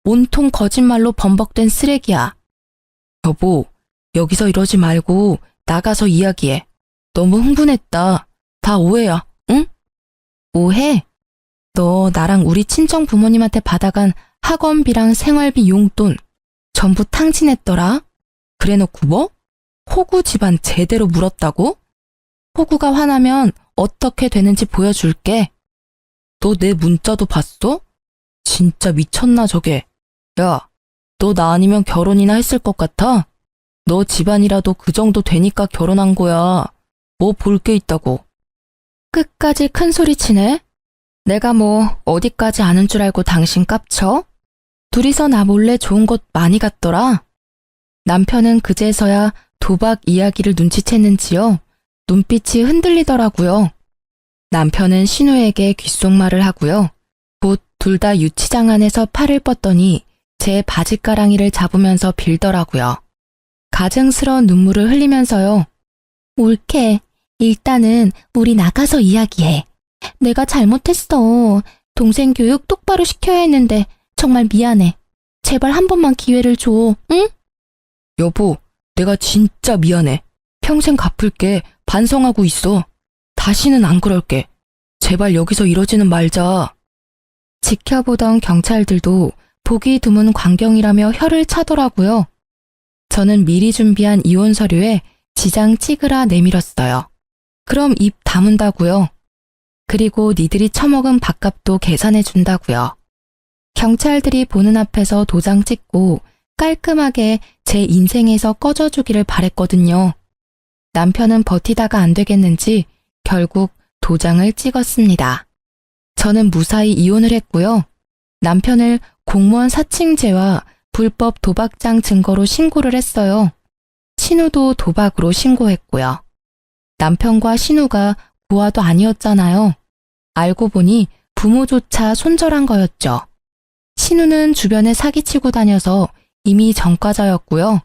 온통 거짓말로 범벅된 쓰레기야. 여보, 여기서 이러지 말고 나가서 이야기해. 너무 흥분했다. 다 오해야, 응? 오해? 너 나랑 우리 친정 부모님한테 받아간 학원비랑 생활비 용돈 전부 탕진했더라? 그래놓고 뭐? 호구 집안 제대로 물었다고? 호구가 화나면 어떻게 되는지 보여줄게. 너 내 문자도 봤어? 진짜 미쳤나 저게. 야, 너 나 아니면 결혼이나 했을 것 같아? 너 집안이라도 그 정도 되니까 결혼한 거야. 뭐 볼 게 있다고. 끝까지 큰 소리 치네? 내가 뭐 어디까지 아는 줄 알고 당신 깝쳐? 둘이서 나 몰래 좋은 곳 많이 갔더라. 남편은 그제서야 도박 이야기를 눈치챘는지요. 눈빛이 흔들리더라고요. 남편은 신우에게 귓속말을 하고요. 곧 둘 다 유치장 안에서 팔을 뻗더니 제 바지가랑이를 잡으면서 빌더라고요. 가증스러운 눈물을 흘리면서요. 올케, 일단은 우리 나가서 이야기해. 내가 잘못했어. 동생 교육 똑바로 시켜야 했는데 정말 미안해. 제발 한 번만 기회를 줘, 응? 여보, 내가 진짜 미안해. 평생 갚을게. 반성하고 있어. 다시는 안 그럴게. 제발 여기서 이러지는 말자. 지켜보던 경찰들도 보기 드문 광경이라며 혀를 차더라고요. 저는 미리 준비한 이혼 서류에 지장 찍으라 내밀었어요. 그럼 입 다문다고요. 그리고 니들이 처먹은 밥값도 계산해 준다고요. 경찰들이 보는 앞에서 도장 찍고 깔끔하게 제 인생에서 꺼져주기를 바랬거든요. 남편은 버티다가 안 되겠는지 결국 도장을 찍었습니다. 저는 무사히 이혼을 했고요. 남편을 공무원 사칭죄와 불법 도박장 증거로 신고를 했어요. 신우도 도박으로 신고했고요. 남편과 신우가 고아도 아니었잖아요. 알고 보니 부모조차 손절한 거였죠. 신우는 주변에 사기치고 다녀서 이미 전과자였고요.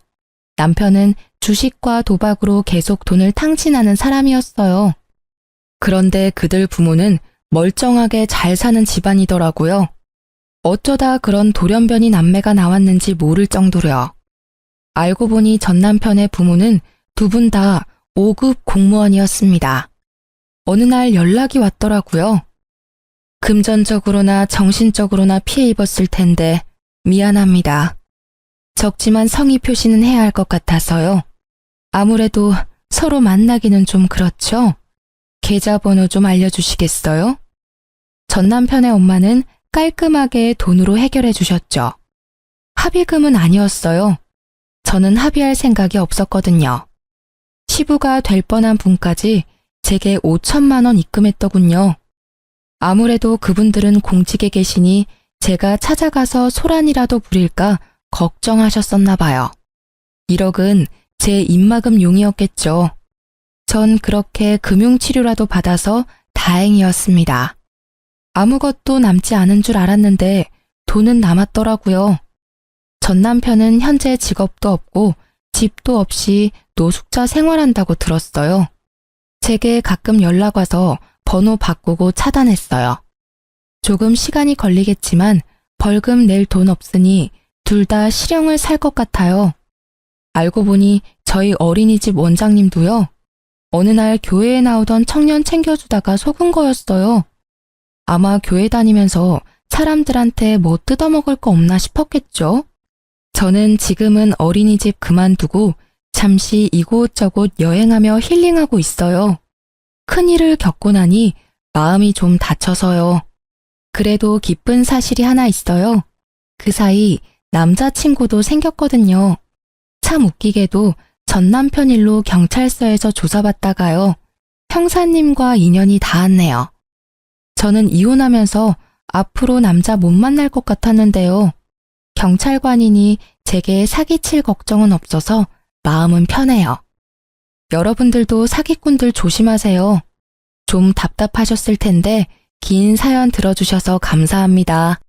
남편은 주식과 도박으로 계속 돈을 탕진하는 사람이었어요. 그런데 그들 부모는 멀쩡하게 잘 사는 집안이더라고요. 어쩌다 그런 돌연변이 남매가 나왔는지 모를 정도로요. 알고 보니 전 남편의 부모는 두 분 다 5급 공무원이었습니다. 어느 날 연락이 왔더라고요. 금전적으로나 정신적으로나 피해 입었을 텐데 미안합니다. 적지만 성의 표시는 해야 할 것 같아서요. 아무래도 서로 만나기는 좀 그렇죠? 계좌번호 좀 알려주시겠어요? 전 남편의 엄마는 깔끔하게 돈으로 해결해 주셨죠. 합의금은 아니었어요. 저는 합의할 생각이 없었거든요. 시부가 될 뻔한 분까지 제게 5천만 원 입금했더군요. 아무래도 그분들은 공직에 계시니 제가 찾아가서 소란이라도 부릴까 걱정하셨었나 봐요. 1억은 제 입막음 용이었겠죠. 전 그렇게 금융치료라도 받아서 다행이었습니다. 아무것도 남지 않은 줄 알았는데 돈은 남았더라고요. 전 남편은 현재 직업도 없고 집도 없이 노숙자 생활한다고 들었어요. 제게 가끔 연락 와서 번호 바꾸고 차단했어요. 조금 시간이 걸리겠지만 벌금 낼 돈 없으니 둘 다 실형을 살 것 같아요. 알고 보니 저희 어린이집 원장님도요. 어느 날 교회에 나오던 청년 챙겨주다가 속은 거였어요. 아마 교회 다니면서 사람들한테 뭐 뜯어먹을 거 없나 싶었겠죠? 저는 지금은 어린이집 그만두고 잠시 이곳저곳 여행하며 힐링하고 있어요. 큰일을 겪고 나니 마음이 좀 다쳐서요. 그래도 기쁜 사실이 하나 있어요. 그 사이 남자친구도 생겼거든요. 참 웃기게도 전 남편 일로 경찰서에서 조사받다가요. 형사님과 인연이 닿았네요. 저는 이혼하면서 앞으로 남자 못 만날 것 같았는데요. 경찰관이니 제게 사기칠 걱정은 없어서 마음은 편해요. 여러분들도 사기꾼들 조심하세요. 좀 답답하셨을 텐데 긴 사연 들어주셔서 감사합니다.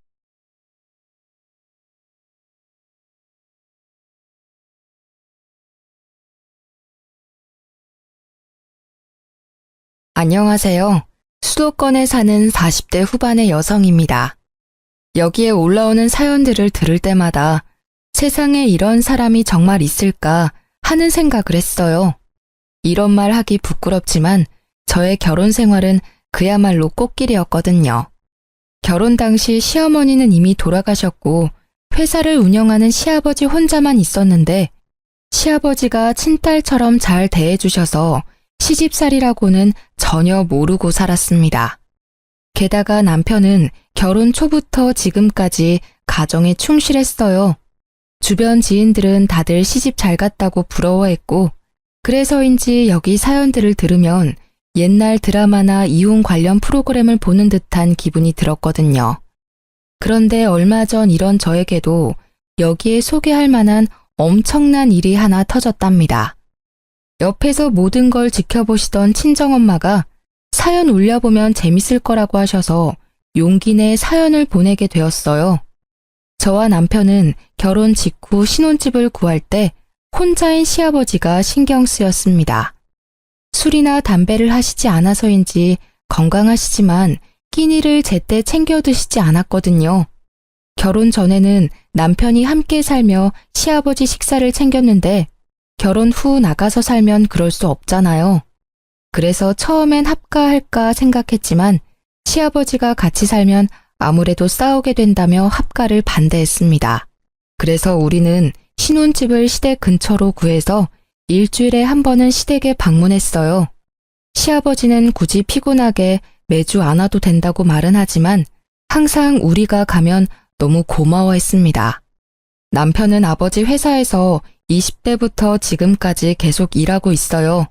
안녕하세요. 수도권에 사는 40대 후반의 여성입니다. 여기에 올라오는 사연들을 들을 때마다 세상에 이런 사람이 정말 있을까 하는 생각을 했어요. 이런 말 하기 부끄럽지만 저의 결혼 생활은 그야말로 꽃길이었거든요. 결혼 당시 시어머니는 이미 돌아가셨고 회사를 운영하는 시아버지 혼자만 있었는데 시아버지가 친딸처럼 잘 대해주셔서 시집살이라고는 전혀 모르고 살았습니다. 게다가 남편은 결혼 초부터 지금까지 가정에 충실했어요. 주변 지인들은 다들 시집 잘 갔다고 부러워했고, 그래서인지 여기 사연들을 들으면 옛날 드라마나 이혼 관련 프로그램을 보는 듯한 기분이 들었거든요. 그런데 얼마 전 이런 저에게도 여기에 소개할 만한 엄청난 일이 하나 터졌답니다. 옆에서 모든 걸 지켜보시던 친정엄마가 사연 올려보면 재밌을 거라고 하셔서 용기 내 사연을 보내게 되었어요. 저와 남편은 결혼 직후 신혼집을 구할 때 혼자인 시아버지가 신경 쓰였습니다. 술이나 담배를 하시지 않아서인지 건강하시지만 끼니를 제때 챙겨 드시지 않았거든요. 결혼 전에는 남편이 함께 살며 시아버지 식사를 챙겼는데 결혼 후 나가서 살면 그럴 수 없잖아요. 그래서 처음엔 합가할까 생각했지만 시아버지가 같이 살면 아무래도 싸우게 된다며 합가를 반대했습니다. 그래서 우리는 신혼집을 시댁 근처로 구해서 일주일에 한 번은 시댁에 방문했어요. 시아버지는 굳이 피곤하게 매주 안 와도 된다고 말은 하지만 항상 우리가 가면 너무 고마워했습니다. 남편은 아버지 회사에서 20대부터 지금까지 계속 일하고 있어요.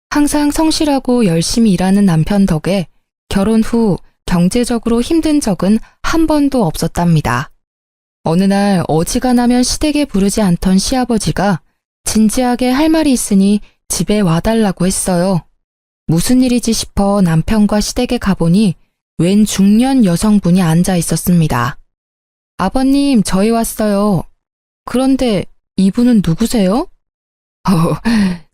항상 성실하고 열심히 일하는 남편 덕에 결혼 후 경제적으로 힘든 적은 한 번도 없었답니다. 어느 날 어지간하면 시댁에 부르지 않던 시아버지가 진지하게 할 말이 있으니 집에 와달라고 했어요. 무슨 일이지 싶어 남편과 시댁에 가보니 웬 중년 여성분이 앉아 있었습니다. 아버님, 저희 왔어요. 그런데 이분은 누구세요?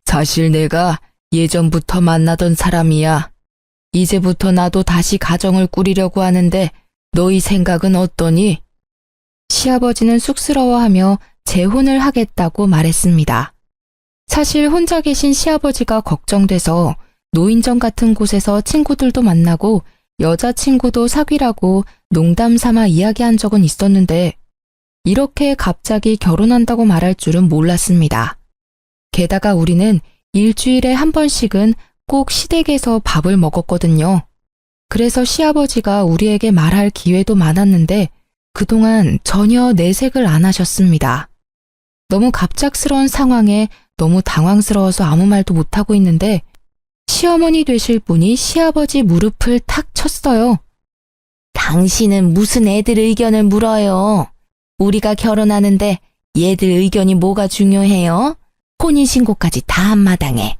사실 내가 예전부터 만나던 사람이야. 이제부터 나도 다시 가정을 꾸리려고 하는데 너희 생각은 어떠니? 시아버지는 쑥스러워하며 재혼을 하겠다고 말했습니다. 사실 혼자 계신 시아버지가 걱정돼서 노인정 같은 곳에서 친구들도 만나고 여자친구도 사귀라고 농담 삼아 이야기한 적은 있었는데 이렇게 갑자기 결혼한다고 말할 줄은 몰랐습니다. 게다가 우리는 일주일에 한 번씩은 꼭 시댁에서 밥을 먹었거든요. 그래서 시아버지가 우리에게 말할 기회도 많았는데 그동안 전혀 내색을 안 하셨습니다. 너무 갑작스러운 상황에 너무 당황스러워서 아무 말도 못하고 있는데 시어머니 되실 분이 시아버지 무릎을 탁 쳤어요. 당신은 무슨 애들 의견을 물어요? 우리가 결혼하는데 얘들 의견이 뭐가 중요해요? 혼인신고까지 다 한마당에.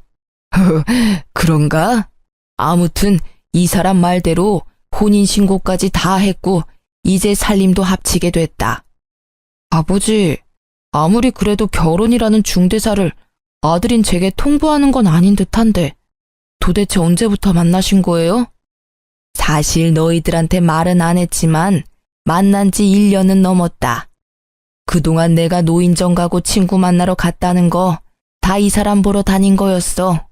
그런가? 아무튼 이 사람 말대로 혼인신고까지 다 했고 이제 살림도 합치게 됐다. 아버지, 아무리 그래도 결혼이라는 중대사를 아들인 제게 통보하는 건 아닌 듯한데 도대체 언제부터 만나신 거예요? 사실 너희들한테 말은 안 했지만 만난 지 1년은 넘었다. 그동안 내가 노인정 가고 친구 만나러 갔다는 거 다 이 사람 보러 다닌 거였어.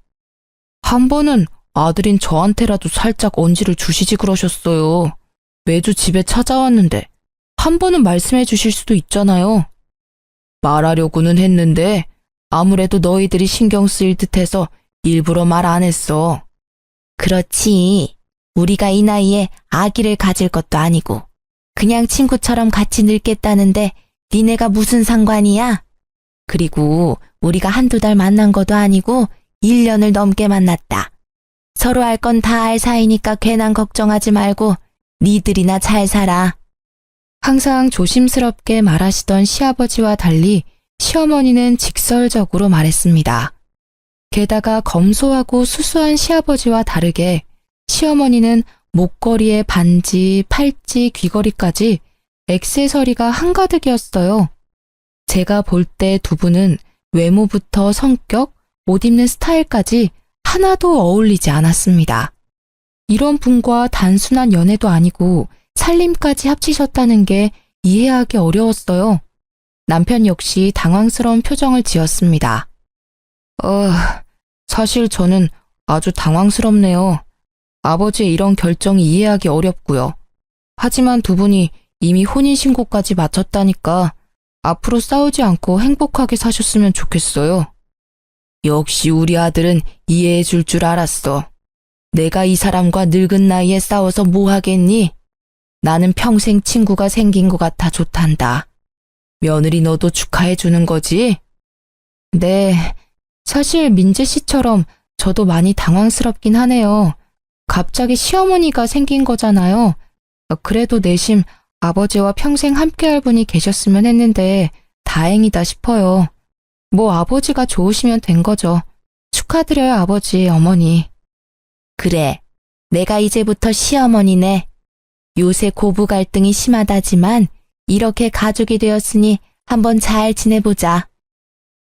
한 번은 아들인 저한테라도 살짝 언지를 주시지 그러셨어요. 매주 집에 찾아왔는데 한 번은 말씀해 주실 수도 있잖아요. 말하려고는 했는데 아무래도 너희들이 신경 쓰일 듯해서 일부러 말 안 했어. 그렇지. 우리가 이 나이에 아기를 가질 것도 아니고 그냥 친구처럼 같이 늙겠다는데 니네가 무슨 상관이야? 그리고 우리가 한두 달 만난 것도 아니고 1년을 넘게 만났다. 서로 알 건 다 알 사이니까 괜한 걱정하지 말고 니들이나 잘 살아. 항상 조심스럽게 말하시던 시아버지와 달리 시어머니는 직설적으로 말했습니다. 게다가 검소하고 수수한 시아버지와 다르게 시어머니는 목걸이에 반지, 팔찌, 귀걸이까지 액세서리가 한가득이었어요. 제가 볼 때 두 분은 외모부터 성격, 옷 입는 스타일까지 하나도 어울리지 않았습니다. 이런 분과 단순한 연애도 아니고 살림까지 합치셨다는 게 이해하기 어려웠어요. 남편 역시 당황스러운 표정을 지었습니다. 사실 저는 아주 당황스럽네요. 아버지의 이런 결정이 이해하기 어렵고요. 하지만 두 분이 이미 혼인신고까지 마쳤다니까 앞으로 싸우지 않고 행복하게 사셨으면 좋겠어요. 역시 우리 아들은 이해해 줄 줄 알았어. 내가 이 사람과 늙은 나이에 싸워서 뭐 하겠니? 나는 평생 친구가 생긴 것 같아 좋단다. 며느리 너도 축하해 주는 거지? 네, 사실 민재 씨처럼 저도 많이 당황스럽긴 하네요. 갑자기 시어머니가 생긴 거잖아요. 그래도 내심 아버지와 평생 함께할 분이 계셨으면 했는데 다행이다 싶어요. 뭐 아버지가 좋으시면 된 거죠. 축하드려요, 아버지, 어머니. 그래, 내가 이제부터 시어머니네. 요새 고부 갈등이 심하다지만 이렇게 가족이 되었으니 한번 잘 지내보자.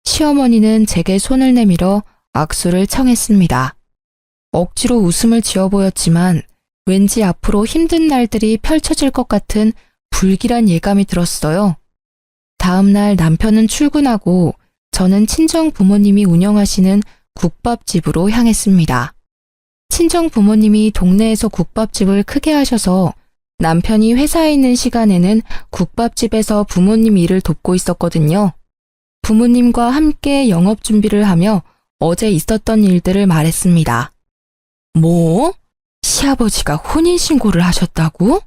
시어머니는 제게 손을 내밀어 악수를 청했습니다. 억지로 웃음을 지어 보였지만 왠지 앞으로 힘든 날들이 펼쳐질 것 같은 불길한 예감이 들었어요. 다음 날 남편은 출근하고 저는 친정 부모님이 운영하시는 국밥집으로 향했습니다. 친정 부모님이 동네에서 국밥집을 크게 하셔서 남편이 회사에 있는 시간에는 국밥집에서 부모님 일을 돕고 있었거든요. 부모님과 함께 영업 준비를 하며 어제 있었던 일들을 말했습니다. 뭐? 시아버지가 혼인신고를 하셨다고?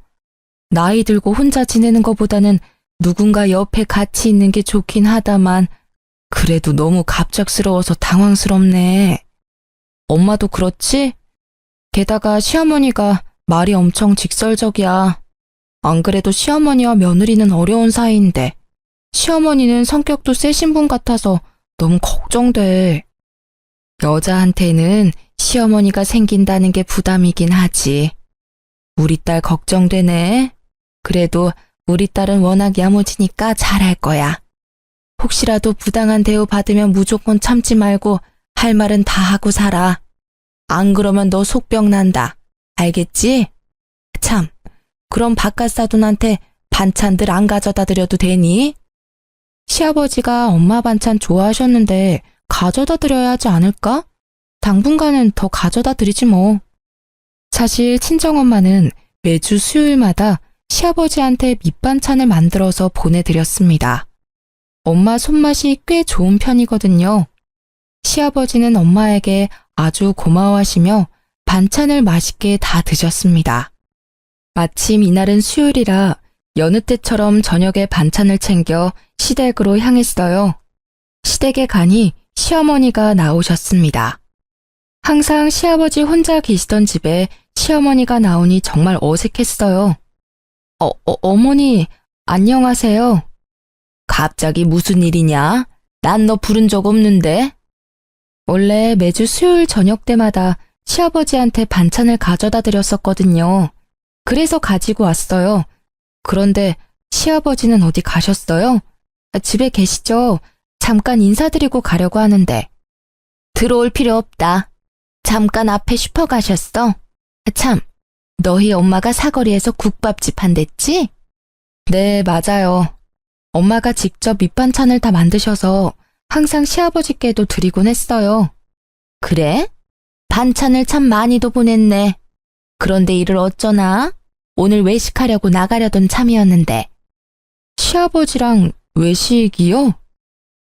나이 들고 혼자 지내는 것보다는 누군가 옆에 같이 있는 게 좋긴 하다만 그래도 너무 갑작스러워서 당황스럽네. 엄마도 그렇지? 게다가 시어머니가 말이 엄청 직설적이야. 안 그래도 시어머니와 며느리는 어려운 사이인데 시어머니는 성격도 세신 분 같아서 너무 걱정돼. 여자한테는 시어머니가 생긴다는 게 부담이긴 하지. 우리 딸 걱정되네. 그래도 우리 딸은 워낙 야무지니까 잘할 거야. 혹시라도 부당한 대우 받으면 무조건 참지 말고 할 말은 다 하고 살아. 안 그러면 너 속병 난다. 알겠지? 참, 그럼 바깥사돈한테 반찬들 안 가져다 드려도 되니? 시아버지가 엄마 반찬 좋아하셨는데 가져다 드려야 하지 않을까? 당분간은 더 가져다 드리지 뭐. 사실 친정엄마는 매주 수요일마다 시아버지한테 밑반찬을 만들어서 보내드렸습니다. 엄마 손맛이 꽤 좋은 편이거든요. 시아버지는 엄마에게 아주 고마워하시며 반찬을 맛있게 다 드셨습니다. 마침 이날은 수요일이라 여느 때처럼 저녁에 반찬을 챙겨 시댁으로 향했어요. 시댁에 가니 시어머니가 나오셨습니다. 항상 시아버지 혼자 계시던 집에 시어머니가 나오니 정말 어색했어요. 어머니, 안녕하세요. 갑자기 무슨 일이냐? 난 너 부른 적 없는데? 원래 매주 수요일 저녁 때마다 시아버지한테 반찬을 가져다 드렸었거든요. 그래서 가지고 왔어요. 그런데 시아버지는 어디 가셨어요? 집에 계시죠? 잠깐 인사드리고 가려고 하는데. 들어올 필요 없다. 잠깐 앞에 슈퍼 가셨어? 참, 너희 엄마가 사거리에서 국밥집 한댔지? 네, 맞아요. 엄마가 직접 밑반찬을 다 만드셔서 항상 시아버지께도 드리곤 했어요. 그래? 반찬을 참 많이도 보냈네. 그런데 일을 어쩌나? 오늘 외식하려고 나가려던 참이었는데. 시아버지랑 외식이요?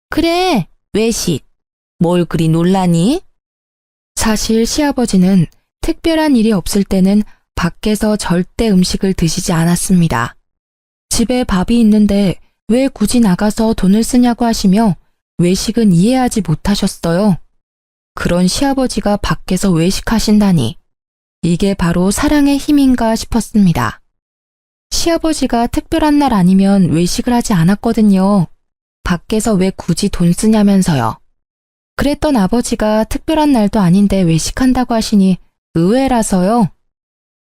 그래, 외식. 뭘 그리 놀라니? 사실 시아버지는 특별한 일이 없을 때는 밖에서 절대 음식을 드시지 않았습니다. 집에 밥이 있는데 왜 굳이 나가서 돈을 쓰냐고 하시며 외식은 이해하지 못하셨어요. 그런 시아버지가 밖에서 외식하신다니 이게 바로 사랑의 힘인가 싶었습니다. 시아버지가 특별한 날 아니면 외식을 하지 않았거든요. 밖에서 왜 굳이 돈 쓰냐면서요. 그랬던 아버지가 특별한 날도 아닌데 외식한다고 하시니 의외라서요.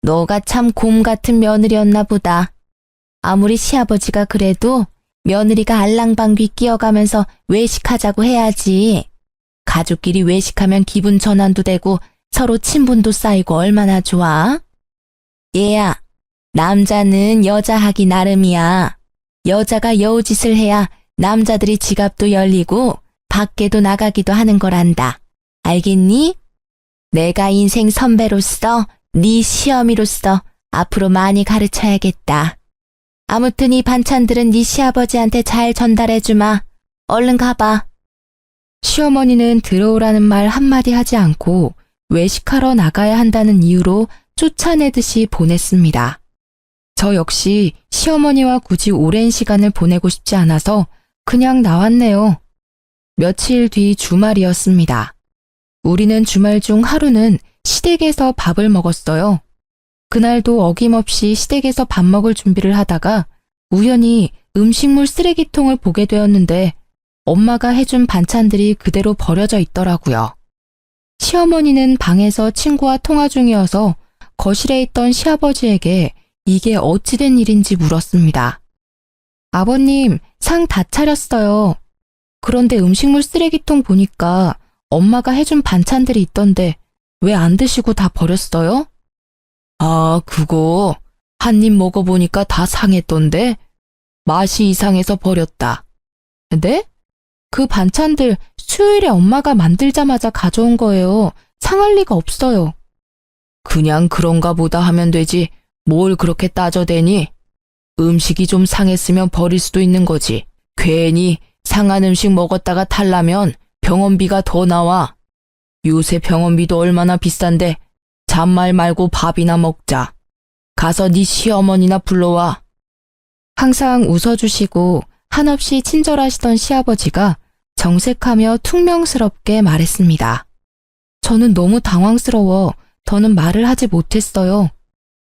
너가 참 곰 같은 며느리였나 보다. 아무리 시아버지가 그래도 며느리가 알랑방귀 끼어가면서 외식하자고 해야지. 가족끼리 외식하면 기분 전환도 되고 서로 친분도 쌓이고 얼마나 좋아? 얘야, 남자는 여자 하기 나름이야. 여자가 여우짓을 해야 남자들이 지갑도 열리고 밖에도 나가기도 하는 거란다. 알겠니? 내가 인생 선배로서 네 시어미로서 앞으로 많이 가르쳐야겠다. 아무튼 이 반찬들은 네 시아버지한테 잘 전달해주마. 얼른 가봐. 시어머니는 들어오라는 말 한마디 하지 않고 외식하러 나가야 한다는 이유로 쫓아내듯이 보냈습니다. 저 역시 시어머니와 굳이 오랜 시간을 보내고 싶지 않아서 그냥 나왔네요. 며칠 뒤 주말이었습니다. 우리는 주말 중 하루는 시댁에서 밥을 먹었어요. 그날도 어김없이 시댁에서 밥 먹을 준비를 하다가 우연히 음식물 쓰레기통을 보게 되었는데 엄마가 해준 반찬들이 그대로 버려져 있더라고요. 시어머니는 방에서 친구와 통화 중이어서 거실에 있던 시아버지에게 이게 어찌된 일인지 물었습니다. 아버님, 상 다 차렸어요. 그런데 음식물 쓰레기통 보니까 엄마가 해준 반찬들이 있던데 왜 안 드시고 다 버렸어요? 아, 그거 한 입 먹어보니까 다 상했던데 맛이 이상해서 버렸다. 네? 그 반찬들 수요일에 엄마가 만들자마자 가져온 거예요. 상할 리가 없어요. 그냥 그런가 보다 하면 되지 뭘 그렇게 따져대니? 음식이 좀 상했으면 버릴 수도 있는 거지. 괜히 상한 음식 먹었다가 탈라면 병원비가 더 나와. 요새 병원비도 얼마나 비싼데 잔말 말고 밥이나 먹자. 가서 네 시어머니나 불러와. 항상 웃어주시고 한없이 친절하시던 시아버지가 정색하며 퉁명스럽게 말했습니다. 저는 너무 당황스러워 더는 말을 하지 못했어요.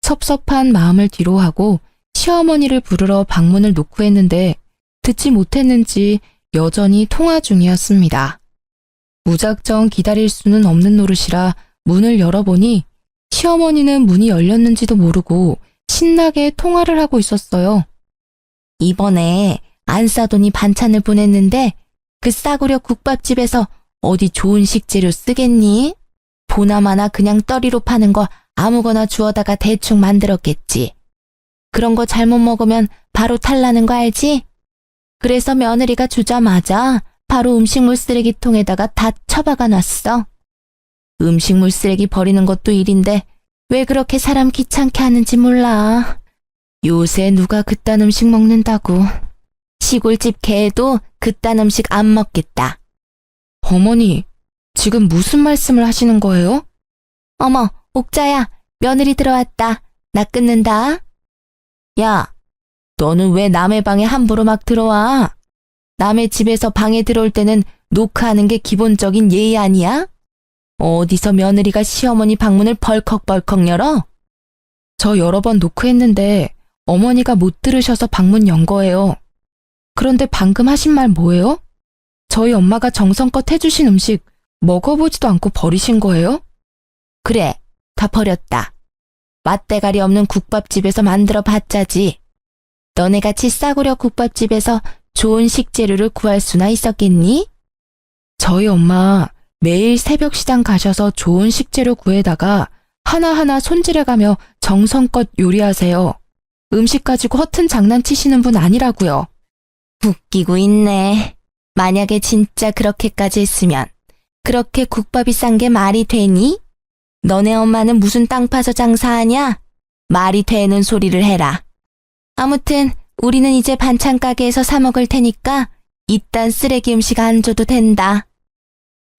섭섭한 마음을 뒤로하고 시어머니를 부르러 방문을 놓고 했는데 듣지 못했는지 여전히 통화 중이었습니다. 무작정 기다릴 수는 없는 노릇이라 문을 열어보니 시어머니는 문이 열렸는지도 모르고 신나게 통화를 하고 있었어요. 이번에 안 싸더니 반찬을 보냈는데 그 싸구려 국밥집에서 어디 좋은 식재료 쓰겠니? 보나마나 그냥 떠리로 파는 거 아무거나 주워다가 대충 만들었겠지. 그런 거 잘못 먹으면 바로 탈나는 거 알지? 그래서 며느리가 주자마자 바로 음식물 쓰레기통에다가 다 처박아 놨어. 음식물 쓰레기 버리는 것도 일인데 왜 그렇게 사람 귀찮게 하는지 몰라. 요새 누가 그딴 음식 먹는다고. 시골집 개도 그딴 음식 안 먹겠다. 어머니, 지금 무슨 말씀을 하시는 거예요? 어머, 옥자야, 며느리 들어왔다. 나 끊는다. 야, 너는 왜 남의 방에 함부로 막 들어와? 남의 집에서 방에 들어올 때는 노크하는 게 기본적인 예의 아니야? 어디서 며느리가 시어머니 방문을 벌컥벌컥 열어? 저 여러 번 노크했는데 어머니가 못 들으셔서 방문 연 거예요. 그런데 방금 하신 말 뭐예요? 저희 엄마가 정성껏 해주신 음식 먹어보지도 않고 버리신 거예요? 그래, 다 버렸다. 맛대가리 없는 국밥집에서 만들어 봤자지. 너네같이 싸구려 국밥집에서 좋은 식재료를 구할 수나 있었겠니? 저희 엄마 매일 새벽 시장 가셔서 좋은 식재료 구해다가 하나하나 손질해가며 정성껏 요리하세요. 음식 가지고 허튼 장난치시는 분 아니라고요. 웃기고 있네. 만약에 진짜 그렇게까지 했으면 그렇게 국밥이 싼 게 말이 되니? 너네 엄마는 무슨 땅 파서 장사하냐? 말이 되는 소리를 해라. 아무튼 우리는 이제 반찬 가게에서 사 먹을 테니까 이딴 쓰레기 음식 안 줘도 된다.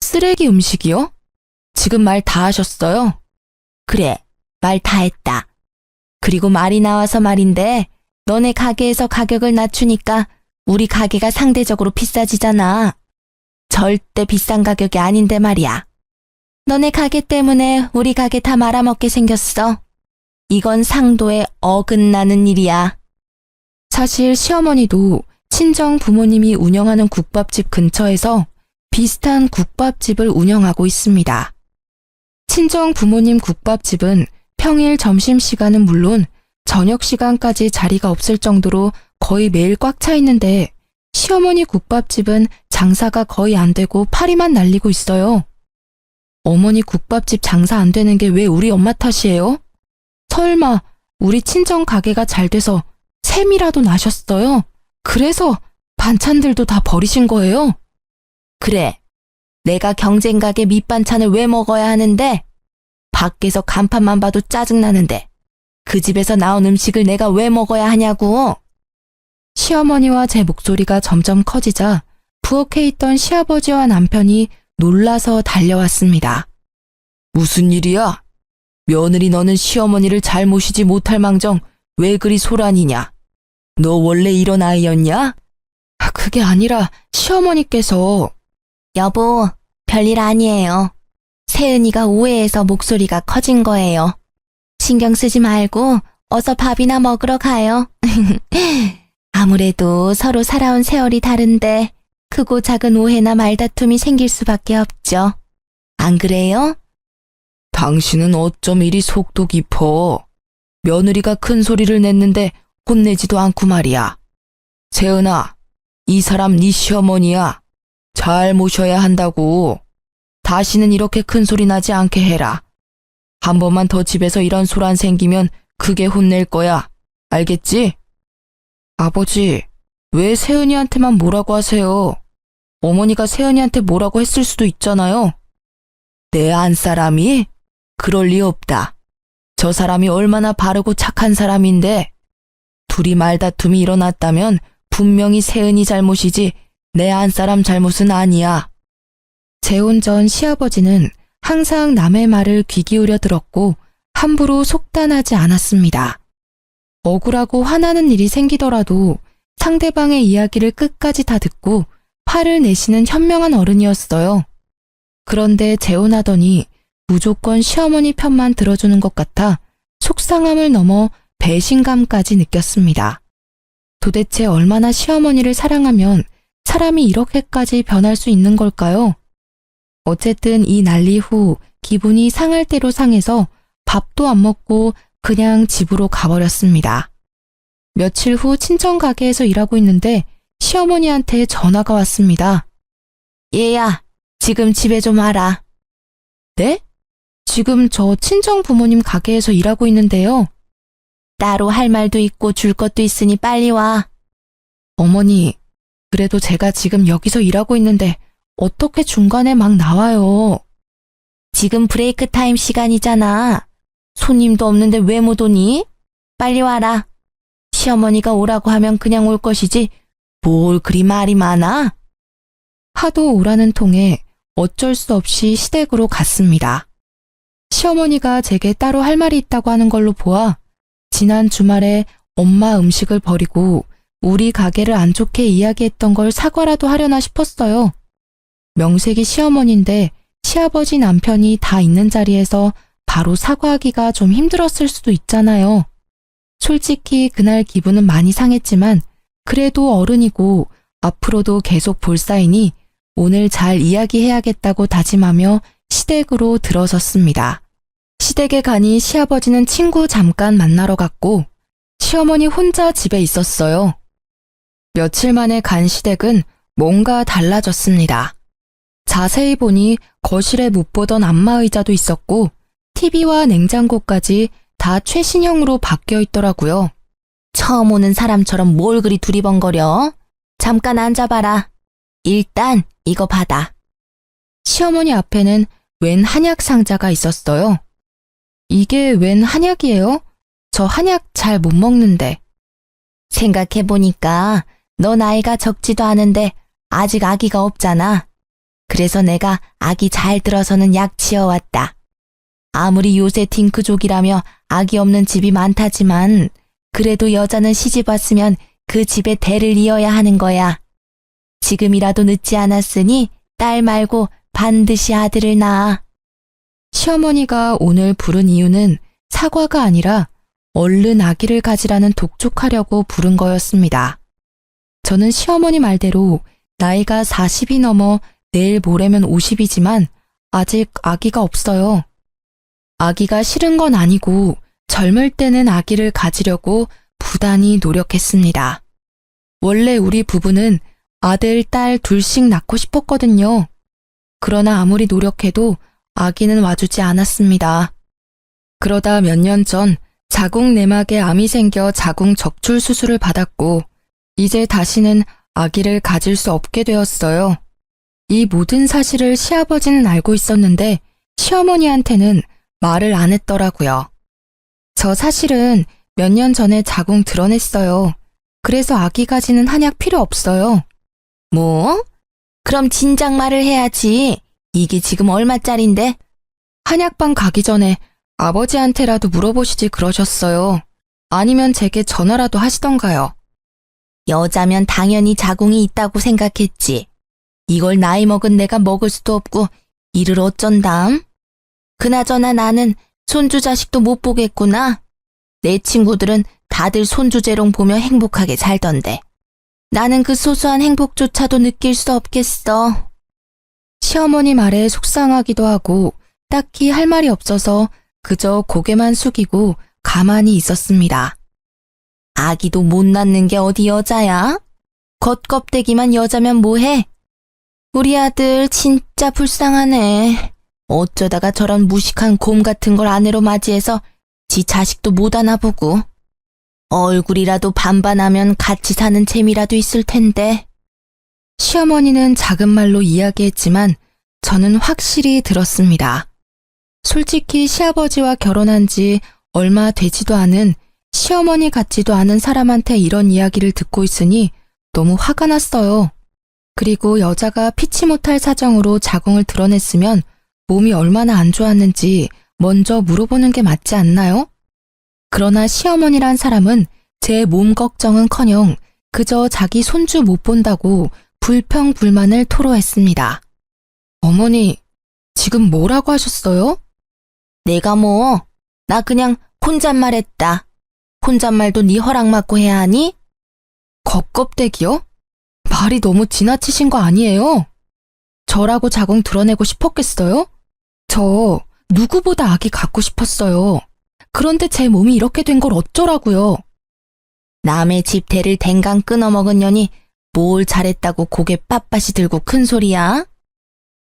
쓰레기 음식이요? 지금 말 다 하셨어요? 그래, 말 다 했다. 그리고 말이 나와서 말인데 너네 가게에서 가격을 낮추니까 우리 가게가 상대적으로 비싸지잖아. 절대 비싼 가격이 아닌데 말이야. 너네 가게 때문에 우리 가게 다 말아먹게 생겼어. 이건 상도에 어긋나는 일이야. 사실 시어머니도 친정 부모님이 운영하는 국밥집 근처에서 비슷한 국밥집을 운영하고 있습니다. 친정 부모님 국밥집은 평일 점심시간은 물론 저녁 시간까지 자리가 없을 정도로 거의 매일 꽉 차 있는데 시어머니 국밥집은 장사가 거의 안 되고 파리만 날리고 있어요. 어머니 국밥집 장사 안 되는 게 왜 우리 엄마 탓이에요? 설마 우리 친정 가게가 잘 돼서 셈이라도 나셨어요? 그래서 반찬들도 다 버리신 거예요? 그래, 내가 경쟁 가게 밑반찬을 왜 먹어야 하는데? 밖에서 간판만 봐도 짜증나는데 그 집에서 나온 음식을 내가 왜 먹어야 하냐고. 시어머니와 제 목소리가 점점 커지자 부엌에 있던 시아버지와 남편이 놀라서 달려왔습니다. 무슨 일이야? 며느리 너는 시어머니를 잘 모시지 못할 망정 왜 그리 소란이냐? 너 원래 이런 아이였냐? 그게 아니라 시어머니께서. 여보, 별일 아니에요. 세은이가 오해해서 목소리가 커진 거예요. 신경 쓰지 말고 어서 밥이나 먹으러 가요. 아무래도 서로 살아온 세월이 다른데 크고 작은 오해나 말다툼이 생길 수밖에 없죠. 안 그래요? 당신은 어쩜 이리 속도 깊어. 며느리가 큰 소리를 냈는데 혼내지도 않고 말이야. 세은아, 이 사람 네 시어머니야. 잘 모셔야 한다고. 다시는 이렇게 큰 소리 나지 않게 해라. 한 번만 더 집에서 이런 소란 생기면 크게 혼낼 거야. 알겠지? 아버지, 왜 세은이한테만 뭐라고 하세요? 어머니가 세은이한테 뭐라고 했을 수도 있잖아요. 내 안사람이? 그럴 리 없다. 저 사람이 얼마나 바르고 착한 사람인데 둘이 말다툼이 일어났다면 분명히 세은이 잘못이지 내 안사람 잘못은 아니야. 재혼 전 시아버지는 항상 남의 말을 귀 기울여 들었고 함부로 속단하지 않았습니다. 억울하고 화나는 일이 생기더라도 상대방의 이야기를 끝까지 다 듣고 화를 내시는 현명한 어른이었어요. 그런데 재혼하더니 무조건 시어머니 편만 들어주는 것 같아 속상함을 넘어 배신감까지 느꼈습니다. 도대체 얼마나 시어머니를 사랑하면 사람이 이렇게까지 변할 수 있는 걸까요? 어쨌든 이 난리 후 기분이 상할 대로 상해서 밥도 안 먹고 그냥 집으로 가버렸습니다. 며칠 후 친정 가게에서 일하고 있는데 시어머니한테 전화가 왔습니다. 얘야, 지금 집에 좀 와라. 네? 지금 저 친정 부모님 가게에서 일하고 있는데요. 따로 할 말도 있고 줄 것도 있으니 빨리 와. 어머니, 그래도 제가 지금 여기서 일하고 있는데 어떻게 중간에 막 나와요? 지금 브레이크 타임 시간이잖아. 손님도 없는데 왜 못 오니? 빨리 와라. 시어머니가 오라고 하면 그냥 올 것이지 뭘 그리 말이 많아? 하도 오라는 통에 어쩔 수 없이 시댁으로 갔습니다. 시어머니가 제게 따로 할 말이 있다고 하는 걸로 보아 지난 주말에 엄마 음식을 버리고 우리 가게를 안 좋게 이야기했던 걸 사과라도 하려나 싶었어요. 명색이 시어머니인데 시아버지 남편이 다 있는 자리에서 바로 사과하기가 좀 힘들었을 수도 있잖아요. 솔직히 그날 기분은 많이 상했지만 그래도 어른이고 앞으로도 계속 볼 사이니 오늘 잘 이야기해야겠다고 다짐하며 시댁으로 들어섰습니다. 시댁에 가니 시아버지는 친구 잠깐 만나러 갔고 시어머니 혼자 집에 있었어요. 며칠 만에 간 시댁은 뭔가 달라졌습니다. 자세히 보니 거실에 못 보던 안마의자도 있었고 TV와 냉장고까지 다 최신형으로 바뀌어 있더라고요. 처음 오는 사람처럼 뭘 그리 두리번거려? 잠깐 앉아봐라. 일단 이거 받아. 시어머니 앞에는 웬 한약 상자가 있었어요. 이게 웬 한약이에요? 저 한약 잘 못 먹는데. 생각해보니까 너 나이가 적지도 않은데 아직 아기가 없잖아. 그래서 내가 아기 잘 들어서는 약 지어왔다. 아무리 요새 딩크족이라며 아기 없는 집이 많다지만 그래도 여자는 시집 왔으면 그 집에 대를 이어야 하는 거야. 지금이라도 늦지 않았으니 딸 말고 반드시 아들을 낳아. 시어머니가 오늘 부른 이유는 사과가 아니라 얼른 아기를 가지라는 독촉하려고 부른 거였습니다. 저는 시어머니 말대로 나이가 40이 넘어 내일 모레면 50이지만 아직 아기가 없어요. 아기가 싫은 건 아니고 젊을 때는 아기를 가지려고 부단히 노력했습니다. 원래 우리 부부는 아들, 딸 둘씩 낳고 싶었거든요. 그러나 아무리 노력해도 아기는 와주지 않았습니다. 그러다 몇 년 전 자궁 내막에 암이 생겨 자궁 적출 수술을 받았고 이제 다시는 아기를 가질 수 없게 되었어요. 이 모든 사실을 시아버지는 알고 있었는데 시어머니한테는 말을 안 했더라고요. 저 사실은 몇 년 전에 자궁 드러냈어요. 그래서 아기 가지는 한약 필요 없어요. 뭐? 그럼 진작 말을 해야지. 이게 지금 얼마짜린데? 한약방 가기 전에 아버지한테라도 물어보시지 그러셨어요. 아니면 제게 전화라도 하시던가요. 여자면 당연히 자궁이 있다고 생각했지. 이걸 나이 먹은 내가 먹을 수도 없고 이를 어쩐담? 그나저나 나는 손주 자식도 못 보겠구나. 내 친구들은 다들 손주 재롱 보며 행복하게 살던데. 나는 그 소소한 행복조차도 느낄 수 없겠어. 시어머니 말에 속상하기도 하고 딱히 할 말이 없어서 그저 고개만 숙이고 가만히 있었습니다. 아기도 못 낳는 게 어디 여자야? 겉껍데기만 여자면 뭐해? 우리 아들 진짜 불쌍하네. 어쩌다가 저런 무식한 곰 같은 걸 아내로 맞이해서 지 자식도 못 안아보고. 얼굴이라도 반반하면 같이 사는 재미라도 있을 텐데. 시어머니는 작은 말로 이야기했지만 저는 확실히 들었습니다. 솔직히 시아버지와 결혼한 지 얼마 되지도 않은 시어머니 같지도 않은 사람한테 이런 이야기를 듣고 있으니 너무 화가 났어요. 그리고 여자가 피치 못할 사정으로 자궁을 드러냈으면 몸이 얼마나 안 좋았는지 먼저 물어보는 게 맞지 않나요? 그러나 시어머니란 사람은 제 몸 걱정은커녕 그저 자기 손주 못 본다고 불평불만을 토로했습니다. 어머니, 지금 뭐라고 하셨어요? 내가 뭐, 나 그냥 혼잣말했다. 혼잣말도 네 허락 받고 해야 하니? 겉껍데기요? 말이 너무 지나치신 거 아니에요? 저라고 자궁 드러내고 싶었겠어요? 저 누구보다 아기 갖고 싶었어요. 그런데 제 몸이 이렇게 된 걸 어쩌라고요? 남의 집 대를 댕강 끊어먹은 년이 뭘 잘했다고 고개 빳빳이 들고 큰 소리야?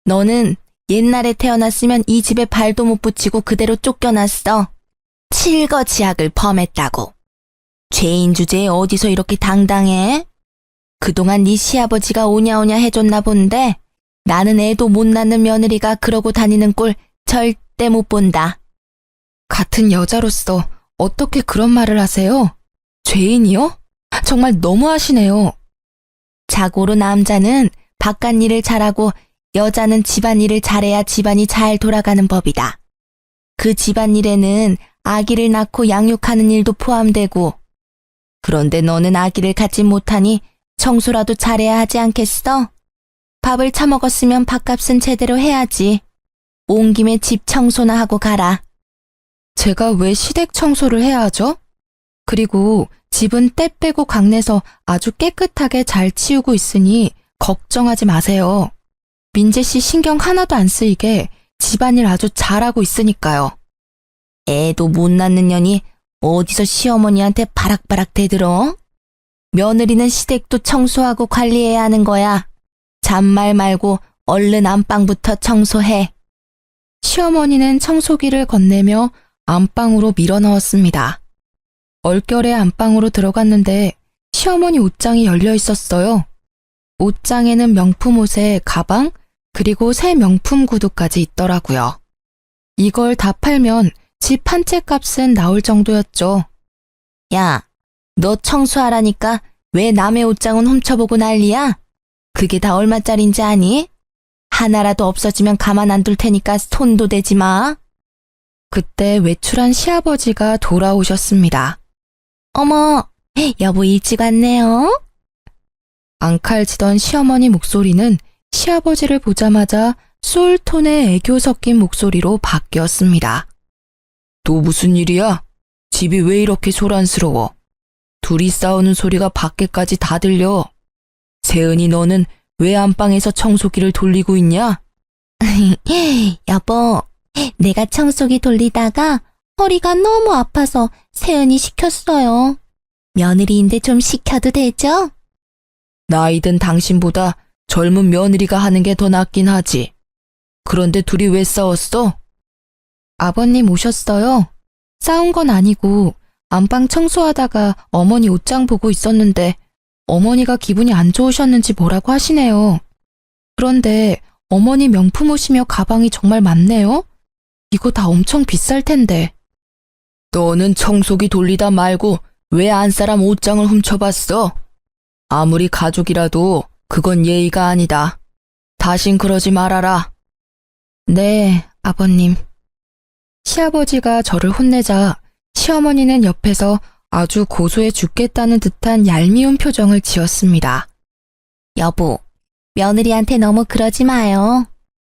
너는 옛날에 태어났으면 이 집에 발도 못 붙이고 그대로 쫓겨났어. 칠거지약을 범했다고. 죄인 주제에 어디서 이렇게 당당해? 그동안 네 시아버지가 오냐오냐 해줬나 본데 나는 애도 못 낳는 며느리가 그러고 다니는 꼴 절대 못 본다. 같은 여자로서 어떻게 그런 말을 하세요? 죄인이요? 정말 너무하시네요. 자고로 남자는 바깥 일을 잘하고 여자는 집안일을 잘해야 집안이 잘 돌아가는 법이다. 그 집안일에는 아기를 낳고 양육하는 일도 포함되고. 그런데 너는 아기를 갖지 못하니 청소라도 잘해야 하지 않겠어? 밥을 처먹었으면 밥값은 제대로 해야지. 온 김에 집 청소나 하고 가라. 제가 왜 시댁 청소를 해야 하죠? 그리고 집은 때 빼고 강내서 아주 깨끗하게 잘 치우고 있으니 걱정하지 마세요. 민재 씨 신경 하나도 안 쓰이게 집안일 아주 잘하고 있으니까요. 애도 못 낳는 년이 어디서 시어머니한테 바락바락 대들어? 며느리는 시댁도 청소하고 관리해야 하는 거야. 잔말 말고 얼른 안방부터 청소해. 시어머니는 청소기를 건네며 안방으로 밀어넣었습니다. 얼결에 안방으로 들어갔는데 시어머니 옷장이 열려 있었어요. 옷장에는 명품 옷에 가방, 그리고 새 명품 구두까지 있더라고요. 이걸 다 팔면 집 한 채 값은 나올 정도였죠. 야, 너 청소하라니까 왜 남의 옷장은 훔쳐보고 난리야? 그게 다 얼마짜린지 아니? 하나라도 없어지면 가만 안 둘 테니까 손도 대지 마. 그때 외출한 시아버지가 돌아오셨습니다. 어머, 여보 일찍 왔네요. 앙칼지던 시어머니 목소리는 시아버지를 보자마자 소울톤의 애교 섞인 목소리로 바뀌었습니다. 또 무슨 일이야? 집이 왜 이렇게 소란스러워? 둘이 싸우는 소리가 밖에까지 다 들려. 세은이 너는 왜 안방에서 청소기를 돌리고 있냐? 여보, 내가 청소기 돌리다가 허리가 너무 아파서 세은이 시켰어요. 며느리인데 좀 시켜도 되죠? 나이든 당신보다 젊은 며느리가 하는 게 더 낫긴 하지. 그런데 둘이 왜 싸웠어? 아버님 오셨어요. 싸운 건 아니고 안방 청소하다가 어머니 옷장 보고 있었는데 어머니가 기분이 안 좋으셨는지 뭐라고 하시네요. 그런데 어머니 명품 옷이며 가방이 정말 많네요. 이거 다 엄청 비쌀 텐데. 너는 청소기 돌리다 말고 왜 안 사람 옷장을 훔쳐봤어? 아무리 가족이라도 그건 예의가 아니다. 다신 그러지 말아라. 네, 아버님. 시아버지가 저를 혼내자 시어머니는 옆에서 아주 고소해 죽겠다는 듯한 얄미운 표정을 지었습니다. 여보, 며느리한테 너무 그러지 마요.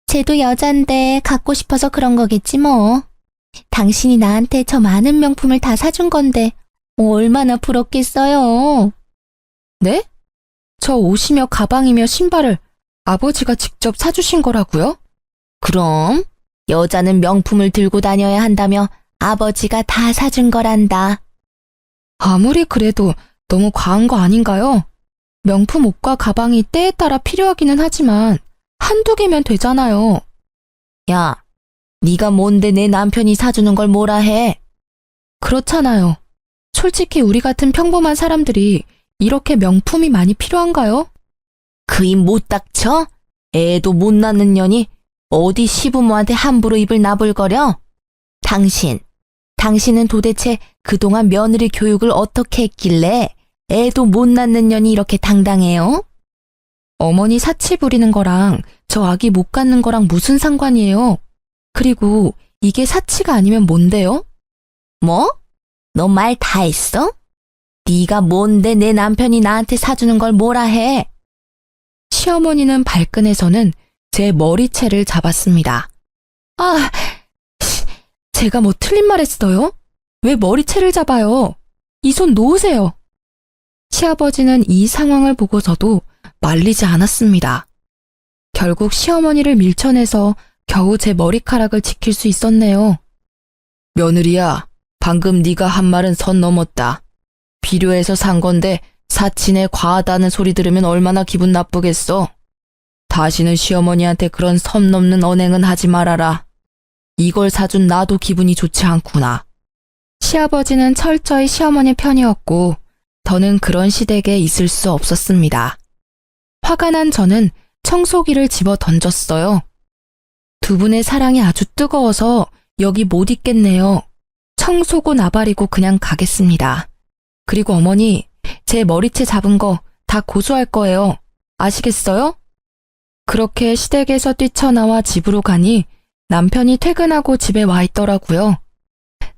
쟤도 여잔데 갖고 싶어서 그런 거겠지 뭐. 당신이 나한테 저 많은 명품을 다 사준 건데 얼마나 부럽겠어요. 네? 저 옷이며 가방이며 신발을 아버지가 직접 사주신 거라고요? 그럼 여자는 명품을 들고 다녀야 한다며 아버지가 다 사준 거란다. 아무리 그래도 너무 과한 거 아닌가요? 명품 옷과 가방이 때에 따라 필요하기는 하지만 한두 개면 되잖아요. 야, 네가 뭔데 내 남편이 사주는 걸 뭐라 해? 그렇잖아요. 솔직히 우리 같은 평범한 사람들이 이렇게 명품이 많이 필요한가요? 그 입 못 닥쳐? 애도 못 낳는 년이 어디 시부모한테 함부로 입을 나불거려? 당신은 도대체 그동안 며느리 교육을 어떻게 했길래 애도 못 낳는 년이 이렇게 당당해요? 어머니 사치 부리는 거랑 저 아기 못 갖는 거랑 무슨 상관이에요? 그리고 이게 사치가 아니면 뭔데요? 뭐? 너 말 다 했어? 네가 뭔데 내 남편이 나한테 사주는 걸 뭐라 해? 시어머니는 발끈해서는 제 머리채를 잡았습니다. 아, 제가 뭐 틀린 말 했어요? 왜 머리채를 잡아요? 이 손 놓으세요. 시아버지는 이 상황을 보고서도 말리지 않았습니다. 결국 시어머니를 밀쳐내서 겨우 제 머리카락을 지킬 수 있었네요. 며느리야, 방금 네가 한 말은 선 넘었다. 필요해서 산 건데 사치네 과하다는 소리 들으면 얼마나 기분 나쁘겠어. 다시는 시어머니한테 그런 선 넘는 언행은 하지 말아라. 이걸 사준 나도 기분이 좋지 않구나. 시아버지는 철저히 시어머니 편이었고 더는 그런 시댁에 있을 수 없었습니다. 화가 난 저는 청소기를 집어 던졌어요. 두 분의 사랑이 아주 뜨거워서 여기 못 있겠네요. 청소고 나발이고 그냥 가겠습니다. 그리고 어머니, 제 머리채 잡은 거 다 고소할 거예요. 아시겠어요? 그렇게 시댁에서 뛰쳐나와 집으로 가니 남편이 퇴근하고 집에 와 있더라고요.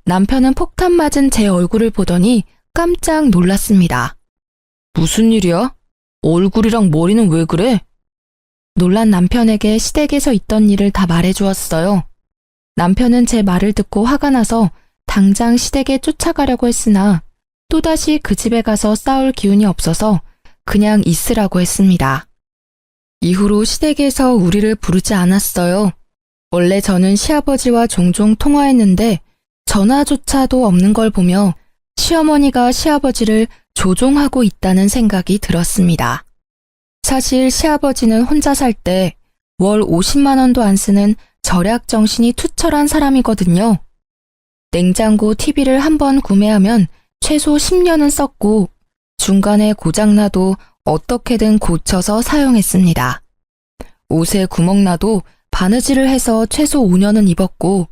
남편은 폭탄 맞은 제 얼굴을 보더니 깜짝 놀랐습니다. 무슨 일이야? 얼굴이랑 머리는 왜 그래? 놀란 남편에게 시댁에서 있던 일을 다 말해주었어요. 남편은 제 말을 듣고 화가 나서 당장 시댁에 쫓아가려고 했으나 또다시 그 집에 가서 싸울 기운이 없어서 그냥 있으라고 했습니다. 이후로 시댁에서 우리를 부르지 않았어요. 원래 저는 시아버지와 종종 통화했는데 전화조차도 없는 걸 보며 시어머니가 시아버지를 조종하고 있다는 생각이 들었습니다. 사실 시아버지는 혼자 살 때 월 50만 원도 안 쓰는 절약 정신이 투철한 사람이거든요. 냉장고 TV를 한 번 구매하면 최소 10년은 썼고 중간에 고장나도 어떻게든 고쳐서 사용했습니다. 옷에 구멍나도 바느질을 해서 최소 5년은 입었고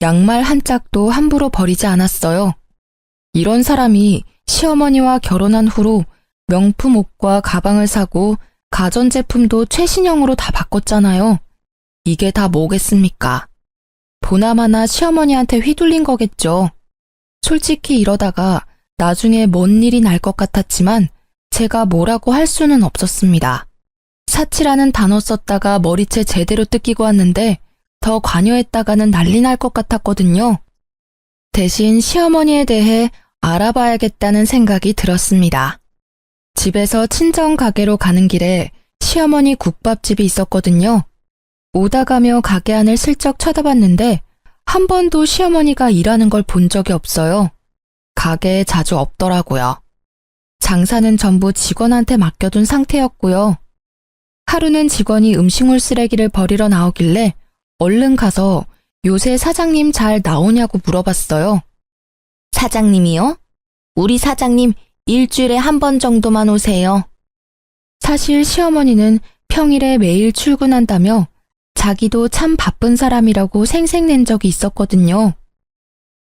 양말 한 짝도 함부로 버리지 않았어요. 이런 사람이 시어머니와 결혼한 후로 명품 옷과 가방을 사고 가전제품도 최신형으로 다 바꿨잖아요. 이게 다 뭐겠습니까? 보나마나 시어머니한테 휘둘린 거겠죠. 솔직히 이러다가 나중에 뭔 일이 날 것 같았지만 제가 뭐라고 할 수는 없었습니다. 사치라는 단어 썼다가 머리채 제대로 뜯기고 왔는데 더 관여했다가는 난리 날 것 같았거든요. 대신 시어머니에 대해 알아봐야겠다는 생각이 들었습니다. 집에서 친정 가게로 가는 길에 시어머니 국밥집이 있었거든요. 오다 가며 가게 안을 슬쩍 쳐다봤는데 한 번도 시어머니가 일하는 걸 본 적이 없어요. 가게에 자주 없더라고요. 장사는 전부 직원한테 맡겨둔 상태였고요. 하루는 직원이 음식물 쓰레기를 버리러 나오길래 얼른 가서 요새 사장님 잘 나오냐고 물어봤어요. 사장님이요? 우리 사장님 일주일에 한 번 정도만 오세요. 사실 시어머니는 평일에 매일 출근한다며 자기도 참 바쁜 사람이라고 생색낸 적이 있었거든요.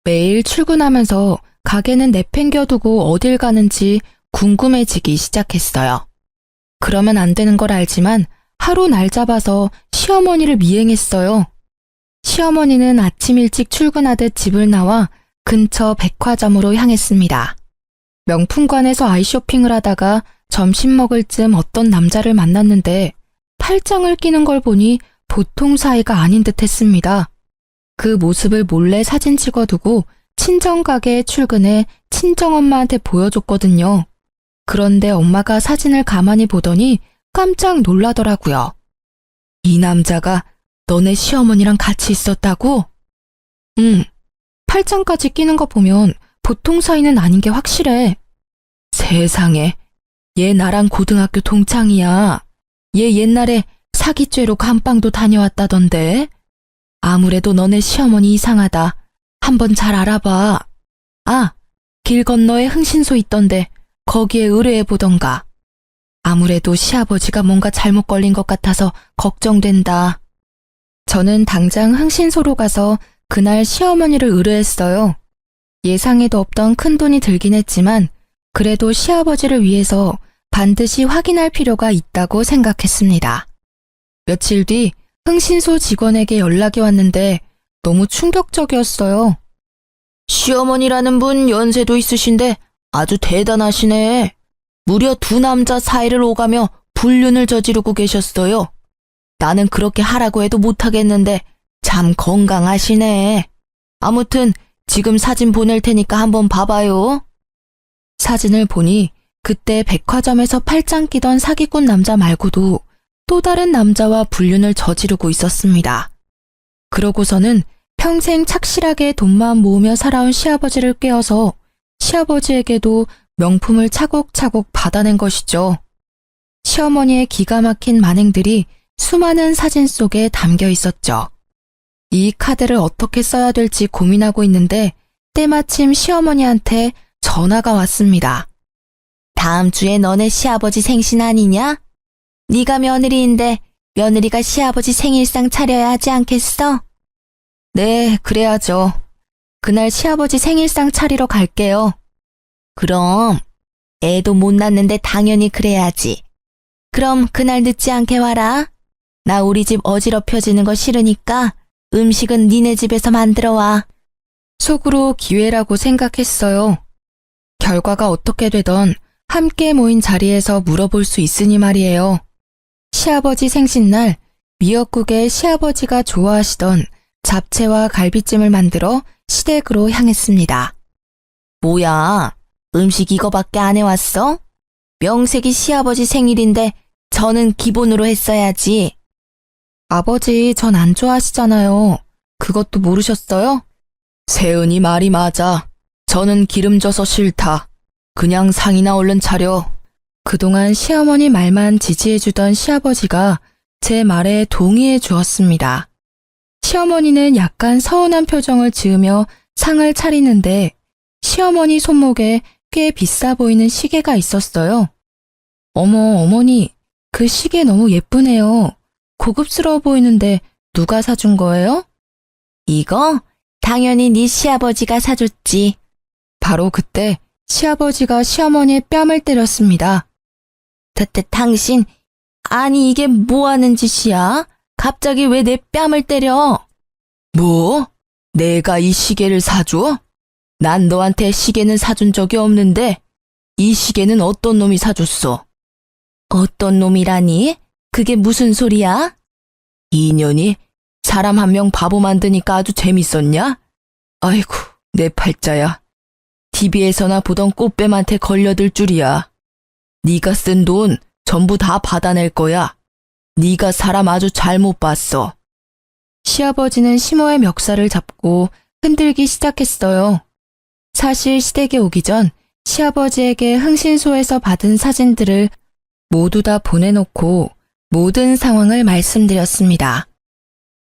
매일 출근하면서 가게는 내팽겨두고 어딜 가는지 궁금해지기 시작했어요. 그러면 안 되는 걸 알지만 하루 날 잡아서 시어머니를 미행했어요. 시어머니는 아침 일찍 출근하듯 집을 나와 근처 백화점으로 향했습니다. 명품관에서 아이쇼핑을 하다가 점심 먹을 쯤 어떤 남자를 만났는데 팔짱을 끼는 걸 보니 보통 사이가 아닌 듯 했습니다. 그 모습을 몰래 사진 찍어두고 친정가게에 출근해 친정엄마한테 보여줬거든요. 그런데 엄마가 사진을 가만히 보더니 깜짝 놀라더라고요. 이 남자가 너네 시어머니랑 같이 있었다고? 응. 팔짱까지 끼는 거 보면 보통 사이는 아닌 게 확실해. 세상에, 얘 나랑 고등학교 동창이야. 얘 옛날에 사기죄로 감방도 다녀왔다던데. 아무래도 너네 시어머니 이상하다. 한번 잘 알아봐. 아, 길 건너에 흥신소 있던데 거기에 의뢰해보던가. 아무래도 시아버지가 뭔가 잘못 걸린 것 같아서 걱정된다. 저는 당장 흥신소로 가서 그날 시어머니를 의뢰했어요. 예상에도 없던 큰돈이 들긴 했지만 그래도 시아버지를 위해서 반드시 확인할 필요가 있다고 생각했습니다. 며칠 뒤 흥신소 직원에게 연락이 왔는데 너무 충격적이었어요. 시어머니라는 분 연세도 있으신데 아주 대단하시네. 무려 두 남자 사이를 오가며 불륜을 저지르고 계셨어요. 나는 그렇게 하라고 해도 못하겠는데 참 건강하시네. 아무튼 지금 사진 보낼 테니까 한번 봐봐요. 사진을 보니 그때 백화점에서 팔짱 끼던 사기꾼 남자 말고도 또 다른 남자와 불륜을 저지르고 있었습니다. 그러고서는 평생 착실하게 돈만 모으며 살아온 시아버지를 꿰어서 시아버지에게도 명품을 차곡차곡 받아낸 것이죠. 시어머니의 기가 막힌 만행들이 수많은 사진 속에 담겨 있었죠. 이 카드를 어떻게 써야 될지 고민하고 있는데 때마침 시어머니한테 전화가 왔습니다. 다음 주에 너네 시아버지 생신 아니냐? 네가 며느리인데 며느리가 시아버지 생일상 차려야 하지 않겠어? 네, 그래야죠. 그날 시아버지 생일상 차리러 갈게요. 그럼 애도 못 낳는데 당연히 그래야지. 그럼 그날 늦지 않게 와라. 나 우리 집 어지럽혀지는 거 싫으니까 음식은 니네 집에서 만들어 와. 속으로 기회라고 생각했어요. 결과가 어떻게 되던 함께 모인 자리에서 물어볼 수 있으니 말이에요. 시아버지 생신날 미역국에 시아버지가 좋아하시던 잡채와 갈비찜을 만들어 시댁으로 향했습니다. 뭐야, 음식 이거밖에 안 해왔어? 명색이 시아버지 생일인데 저는 기본으로 했어야지. 아버지 전 안 좋아하시잖아요. 그것도 모르셨어요? 세은이 말이 맞아. 저는 기름져서 싫다. 그냥 상이나 얼른 차려. 그동안 시어머니 말만 지지해주던 시아버지가 제 말에 동의해 주었습니다. 시어머니는 약간 서운한 표정을 지으며 상을 차리는데 시어머니 손목에 꽤 비싸 보이는 시계가 있었어요. 어머, 어머니, 그 시계 너무 예쁘네요. 고급스러워 보이는데 누가 사준 거예요? 이거? 당연히 네 시아버지가 사줬지. 바로 그때 시아버지가 시어머니의 뺨을 때렸습니다. 당신, 아니 이게 뭐 하는 짓이야? 갑자기 왜 내 뺨을 때려? 뭐? 내가 이 시계를 사줘? 난 너한테 시계는 사준 적이 없는데 이 시계는 어떤 놈이 사줬어? 어떤 놈이라니? 그게 무슨 소리야? 이년이 사람 한 명 바보 만드니까 아주 재밌었냐? 아이고, 내 팔자야. TV에서나 보던 꽃뱀한테 걸려들 줄이야. 네가 쓴 돈 전부 다 받아낼 거야. 네가 사람 아주 잘못 봤어. 시아버지는 시모의 멱살을 잡고 흔들기 시작했어요. 사실 시댁에 오기 전 시아버지에게 흥신소에서 받은 사진들을 모두 다 보내놓고 모든 상황을 말씀드렸습니다.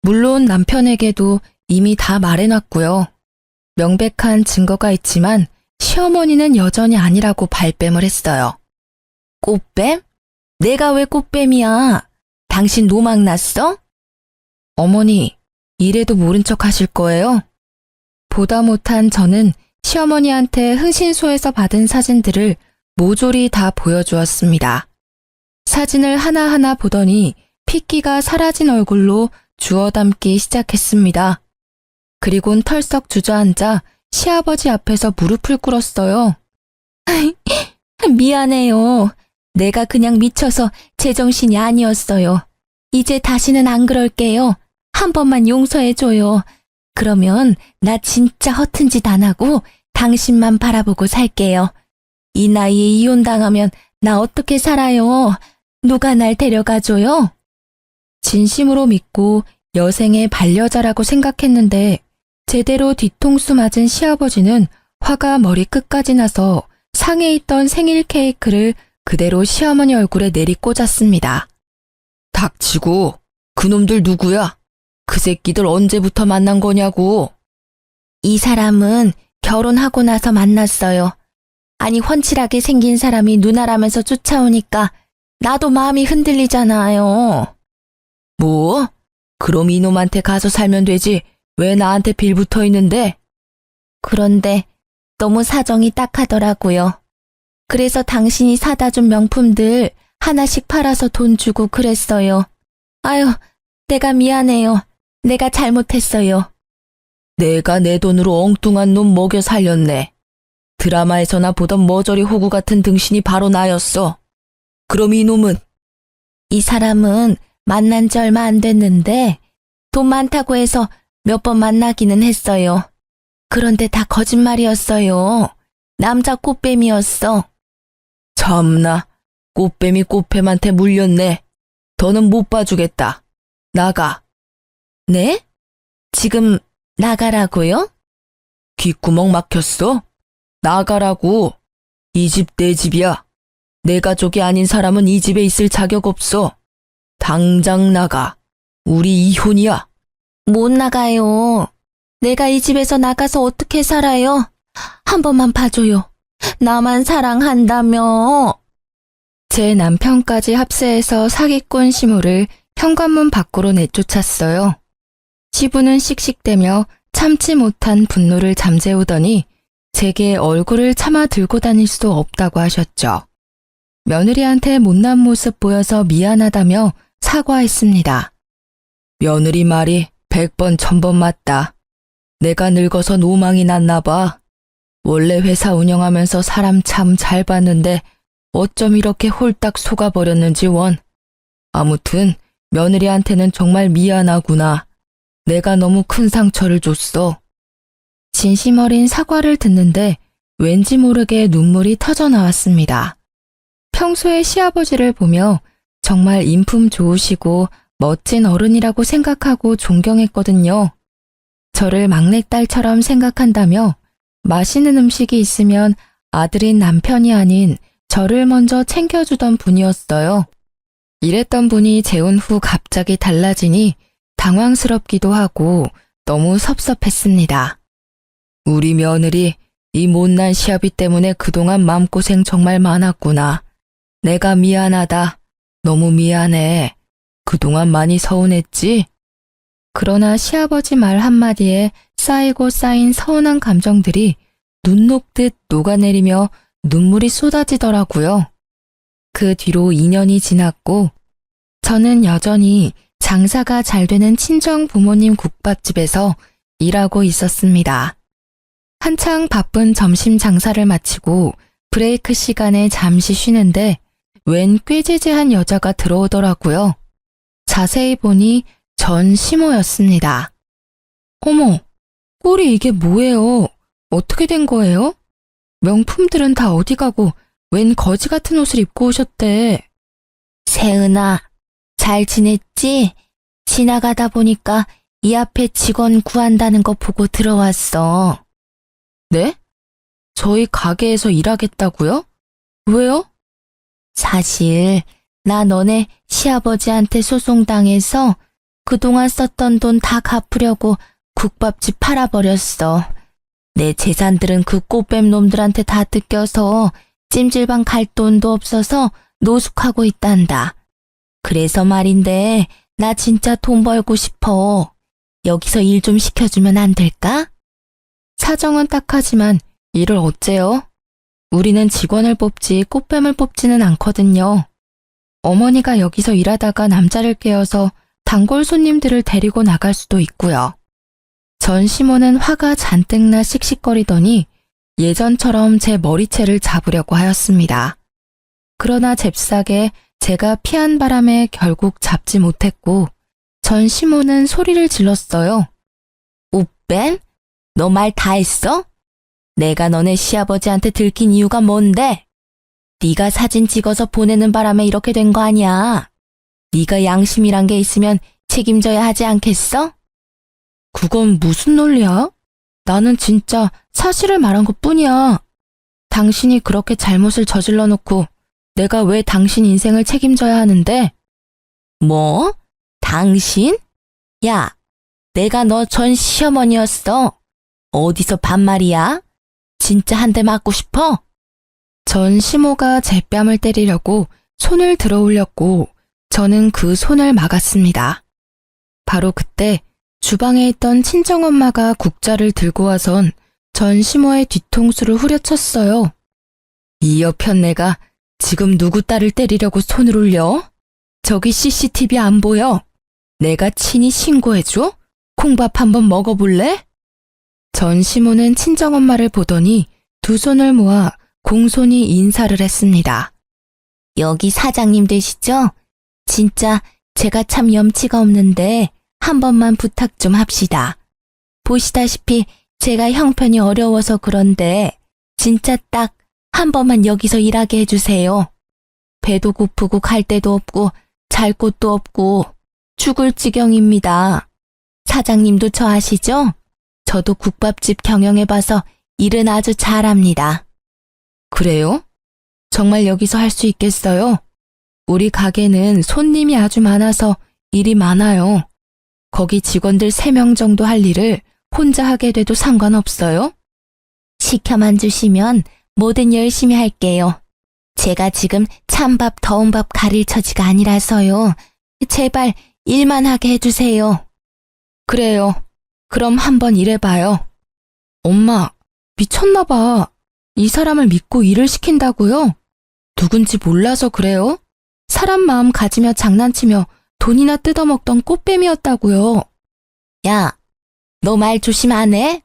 물론 남편에게도 이미 다 말해놨고요. 명백한 증거가 있지만 시어머니는 여전히 아니라고 발뺌을 했어요. 꽃뱀? 내가 왜 꽃뱀이야? 당신 노망 났어? 어머니, 이래도 모른 척 하실 거예요? 보다 못한 저는 시어머니한테 흥신소에서 받은 사진들을 모조리 다 보여주었습니다. 사진을 하나하나 보더니 핏기가 사라진 얼굴로 주워 담기 시작했습니다. 그리곤 털썩 주저앉아 시아버지 앞에서 무릎을 꿇었어요. 미안해요. 내가 그냥 미쳐서 제정신이 아니었어요. 이제 다시는 안 그럴게요. 한 번만 용서해줘요. 그러면 나 진짜 허튼 짓 안 하고 당신만 바라보고 살게요. 이 나이에 이혼당하면 나 어떻게 살아요? 누가 날 데려가줘요? 진심으로 믿고 여생의 반려자라고 생각했는데 제대로 뒤통수 맞은 시아버지는 화가 머리끝까지 나서 상에 있던 생일 케이크를 그대로 시어머니 얼굴에 내리꽂았습니다. 닥치고 그놈들 누구야? 그 새끼들 언제부터 만난 거냐고. 이 사람은 결혼하고 나서 만났어요. 아니 훤칠하게 생긴 사람이 누나라면서 쫓아오니까 나도 마음이 흔들리잖아요. 뭐? 그럼 이놈한테 가서 살면 되지. 왜 나한테 빌붙어 있는데? 그런데 너무 사정이 딱하더라고요. 그래서 당신이 사다 준 명품들 하나씩 팔아서 돈 주고 그랬어요. 아유, 내가 미안해요. 내가 잘못했어요. 내가 내 돈으로 엉뚱한 놈 먹여 살렸네. 드라마에서나 보던 머저리 호구 같은 등신이 바로 나였어. 그럼 이 놈은? 이 사람은 만난 지 얼마 안 됐는데 돈 많다고 해서 몇 번 만나기는 했어요. 그런데 다 거짓말이었어요. 남자 꽃뱀이었어. 참나, 꽃뱀이 꽃뱀한테 물렸네. 더는 못 봐주겠다. 나가. 네? 지금 나가라고요? 귓구멍 막혔어? 나가라고. 이 집 내 집이야. 내 가족이 아닌 사람은 이 집에 있을 자격 없어. 당장 나가. 우리 이혼이야. 못 나가요. 내가 이 집에서 나가서 어떻게 살아요? 한 번만 봐줘요. 나만 사랑한다며. 제 남편까지 합세해서 사기꾼 시무를 현관문 밖으로 내쫓았어요. 시부는 씩씩대며 참지 못한 분노를 잠재우더니 제게 얼굴을 차마 들고 다닐 수 없다고 하셨죠. 며느리한테 못난 모습 보여서 미안하다며 사과했습니다. 며느리 말이 100번 1000번 맞다. 내가 늙어서 노망이 났나 봐. 원래 회사 운영하면서 사람 참 잘 봤는데 어쩜 이렇게 홀딱 속아버렸는지 원. 아무튼 며느리한테는 정말 미안하구나. 내가 너무 큰 상처를 줬어. 진심 어린 사과를 듣는데 왠지 모르게 눈물이 터져 나왔습니다. 평소에 시아버지를 보며 정말 인품 좋으시고 멋진 어른이라고 생각하고 존경했거든요. 저를 막내딸처럼 생각한다며 맛있는 음식이 있으면 아들인 남편이 아닌 저를 먼저 챙겨주던 분이었어요. 이랬던 분이 재혼 후 갑자기 달라지니 당황스럽기도 하고 너무 섭섭했습니다. 우리 며느리 이 못난 시아비 때문에 그동안 마음고생 정말 많았구나. 내가 미안하다. 너무 미안해. 그동안 많이 서운했지? 그러나 시아버지 말 한마디에 쌓이고 쌓인 서운한 감정들이 눈 녹듯 녹아내리며 눈물이 쏟아지더라고요. 그 뒤로 2년이 지났고 저는 여전히 장사가 잘 되는 친정 부모님 국밥집에서 일하고 있었습니다. 한창 바쁜 점심 장사를 마치고 브레이크 시간에 잠시 쉬는데 웬 꾀지지한 여자가 들어오더라고요. 자세히 보니 전 시모였습니다. 어머, 꼴이 이게 뭐예요? 어떻게 된 거예요? 명품들은 다 어디 가고 웬 거지 같은 옷을 입고 오셨대. 세은아, 잘 지냈지? 지나가다 보니까 이 앞에 직원 구한다는 거 보고 들어왔어. 네? 저희 가게에서 일하겠다고요? 왜요? 사실 나 너네 시아버지한테 소송당해서 그동안 썼던 돈 다 갚으려고 국밥집 팔아버렸어. 내 재산들은 그 꽃뱀 놈들한테 다 뜯겨서 찜질방 갈 돈도 없어서 노숙하고 있단다. 그래서 말인데 나 진짜 돈 벌고 싶어. 여기서 일 좀 시켜주면 안 될까? 사정은 딱하지만 일을 어째요? 우리는 직원을 뽑지 꽃뱀을 뽑지는 않거든요. 어머니가 여기서 일하다가 남자를 깨어서 단골 손님들을 데리고 나갈 수도 있고요. 전시모는 화가 잔뜩 나 씩씩거리더니 예전처럼 제 머리채를 잡으려고 하였습니다. 그러나 잽싸게 제가 피한 바람에 결국 잡지 못했고 전시모는 소리를 질렀어요. 오뺀? 너 말 다 했어? 내가 너네 시아버지한테 들킨 이유가 뭔데? 네가 사진 찍어서 보내는 바람에 이렇게 된 거 아니야. 네가 양심이란 게 있으면 책임져야 하지 않겠어? 그건 무슨 논리야? 나는 진짜 사실을 말한 것뿐이야. 당신이 그렇게 잘못을 저질러 놓고 내가 왜 당신 인생을 책임져야 하는데? 뭐? 당신? 야, 내가 너 전 시어머니였어. 어디서 반말이야? 진짜 한 대 맞고 싶어? 전 시모가 제 뺨을 때리려고 손을 들어 올렸고 저는 그 손을 막았습니다. 바로 그때 주방에 있던 친정엄마가 국자를 들고 와선 전 시모의 뒤통수를 후려쳤어요. 이 여편네가 지금 누구 딸을 때리려고 손을 올려? 저기 CCTV 안 보여? 내가 친히 신고해줘? 콩밥 한번 먹어볼래? 전 시모는 친정엄마를 보더니 두 손을 모아 공손히 인사를 했습니다. 여기 사장님 되시죠? 진짜 제가 참 염치가 없는데 한 번만 부탁 좀 합시다. 보시다시피 제가 형편이 어려워서 그런데 진짜 딱 한 번만 여기서 일하게 해주세요. 배도 고프고 갈 데도 없고 잘 곳도 없고 죽을 지경입니다. 사장님도 저 아시죠? 저도 국밥집 경영해봐서 일은 아주 잘합니다. 그래요? 정말 여기서 할 수 있겠어요? 우리 가게는 손님이 아주 많아서 일이 많아요. 거기 직원들 3명 정도 할 일을 혼자 하게 돼도 상관없어요? 시켜만 주시면 뭐든 열심히 할게요. 제가 지금 찬밥 더운 밥 가릴 처지가 아니라서요. 제발 일만 하게 해주세요. 그래요. 그럼 한번 일해봐요. 엄마, 미쳤나 봐. 이 사람을 믿고 일을 시킨다고요? 누군지 몰라서 그래요? 사람 마음 가지며 장난치며 돈이나 뜯어먹던 꽃뱀이었다고요. 야, 너 말 조심 안 해?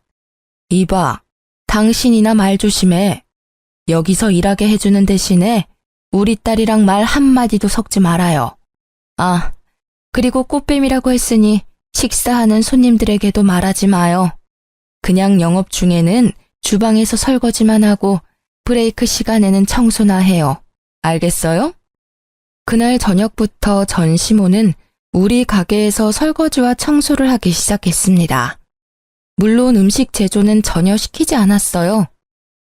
이봐, 당신이나 말 조심해. 여기서 일하게 해주는 대신에 우리 딸이랑 말 한마디도 섞지 말아요. 아, 그리고 꽃뱀이라고 했으니 식사하는 손님들에게도 말하지 마요. 그냥 영업 중에는 주방에서 설거지만 하고 브레이크 시간에는 청소나 해요. 알겠어요? 그날 저녁부터 전 시모는 우리 가게에서 설거지와 청소를 하기 시작했습니다. 물론 음식 제조는 전혀 시키지 않았어요.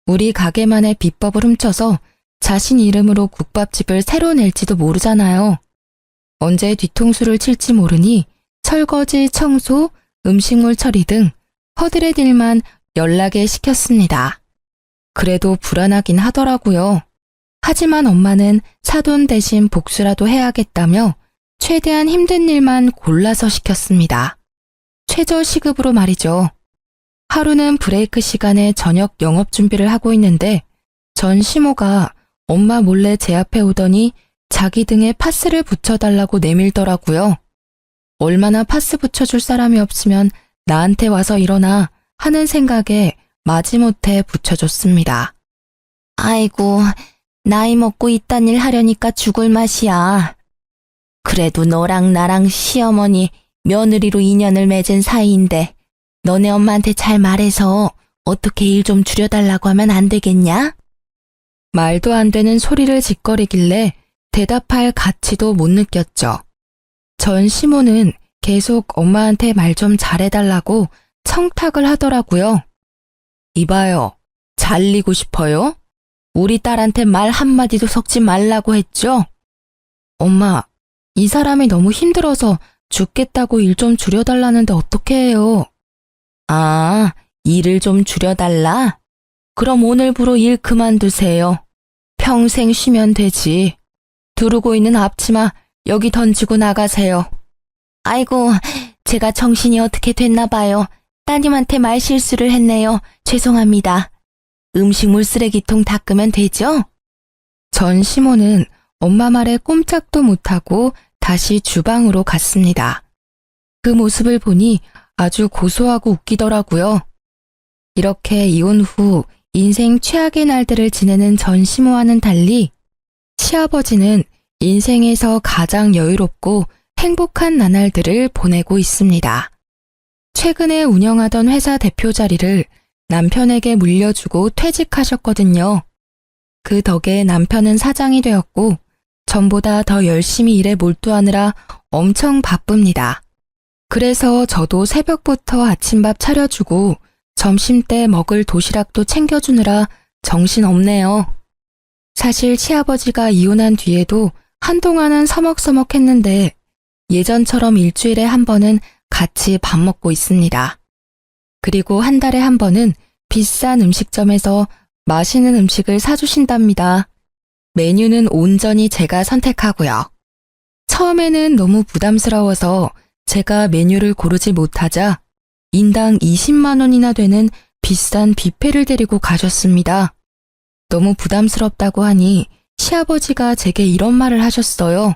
우리 가게만의 비법을 훔쳐서 자신 이름으로 국밥집을 새로 낼지도 모르잖아요. 언제 뒤통수를 칠지 모르니 설거지, 청소, 음식물 처리 등 허들의 일만 연락에 시켰습니다. 그래도 불안하긴 하더라고요. 하지만 엄마는 사돈 대신 복수라도 해야겠다며 최대한 힘든 일만 골라서 시켰습니다. 최저 시급으로 말이죠. 하루는 브레이크 시간에 저녁 영업 준비를 하고 있는데 전 시모가 엄마 몰래 제 앞에 오더니 자기 등에 파스를 붙여달라고 내밀더라고요. 얼마나 파스 붙여줄 사람이 없으면 나한테 와서 일어나 하는 생각에 마지못해 붙여줬습니다. 아이고, 나이 먹고 이딴 일 하려니까 죽을 맛이야. 그래도 너랑 나랑 시어머니, 며느리로 인연을 맺은 사이인데 너네 엄마한테 잘 말해서 어떻게 일 좀 줄여달라고 하면 안 되겠냐? 말도 안 되는 소리를 짓거리길래 대답할 가치도 못 느꼈죠. 전 시모는 계속 엄마한테 말 좀 잘해달라고 청탁을 하더라고요. 이봐요, 잘리고 싶어요? 우리 딸한테 말 한마디도 섞지 말라고 했죠? 엄마, 이 사람이 너무 힘들어서 죽겠다고 일 좀 줄여달라는데 어떻게 해요? 아, 일을 좀 줄여달라? 그럼 오늘부로 일 그만두세요. 평생 쉬면 되지. 두르고 있는 앞치마 여기 던지고 나가세요. 아이고, 제가 정신이 어떻게 됐나 봐요. 따님한테 말 실수를 했네요. 죄송합니다. 음식물 쓰레기통 닦으면 되죠? 전 시모는 엄마 말에 꼼짝도 못하고 다시 주방으로 갔습니다. 그 모습을 보니 아주 고소하고 웃기더라고요. 이렇게 이혼 후 인생 최악의 날들을 지내는 전시모와는 달리 시아버지는 인생에서 가장 여유롭고 행복한 나날들을 보내고 있습니다. 최근에 운영하던 회사 대표 자리를 남편에게 물려주고 퇴직하셨거든요. 그 덕에 남편은 사장이 되었고 전보다 더 열심히 일에 몰두하느라 엄청 바쁩니다. 그래서 저도 새벽부터 아침밥 차려주고 점심때 먹을 도시락도 챙겨주느라 정신없네요. 사실 시아버지가 이혼한 뒤에도 한동안은 서먹서먹했는데 예전처럼 일주일에 한 번은 같이 밥 먹고 있습니다. 그리고 한 달에 한 번은 비싼 음식점에서 맛있는 음식을 사주신답니다. 메뉴는 온전히 제가 선택하고요. 처음에는 너무 부담스러워서 제가 메뉴를 고르지 못하자 인당 20만 원이나 되는 비싼 뷔페를 데리고 가셨습니다. 너무 부담스럽다고 하니 시아버지가 제게 이런 말을 하셨어요.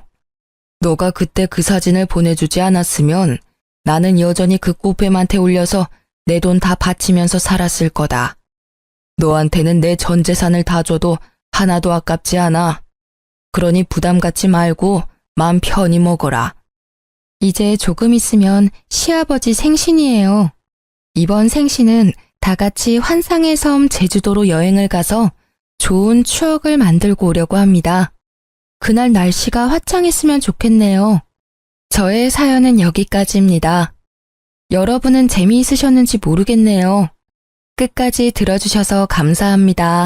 너가 그때 그 사진을 보내주지 않았으면 나는 여전히 그 꽃뱀한테 올려서 내 돈 다 바치면서 살았을 거다. 너한테는 내 전 재산을 다 줘도 하나도 아깝지 않아. 그러니 부담 갖지 말고 마음 편히 먹어라. 이제 조금 있으면 시아버지 생신이에요. 이번 생신은 다 같이 환상의 섬 제주도로 여행을 가서 좋은 추억을 만들고 오려고 합니다. 그날 날씨가 화창했으면 좋겠네요. 저의 사연은 여기까지입니다. 여러분은 재미있으셨는지 모르겠네요. 끝까지 들어주셔서 감사합니다.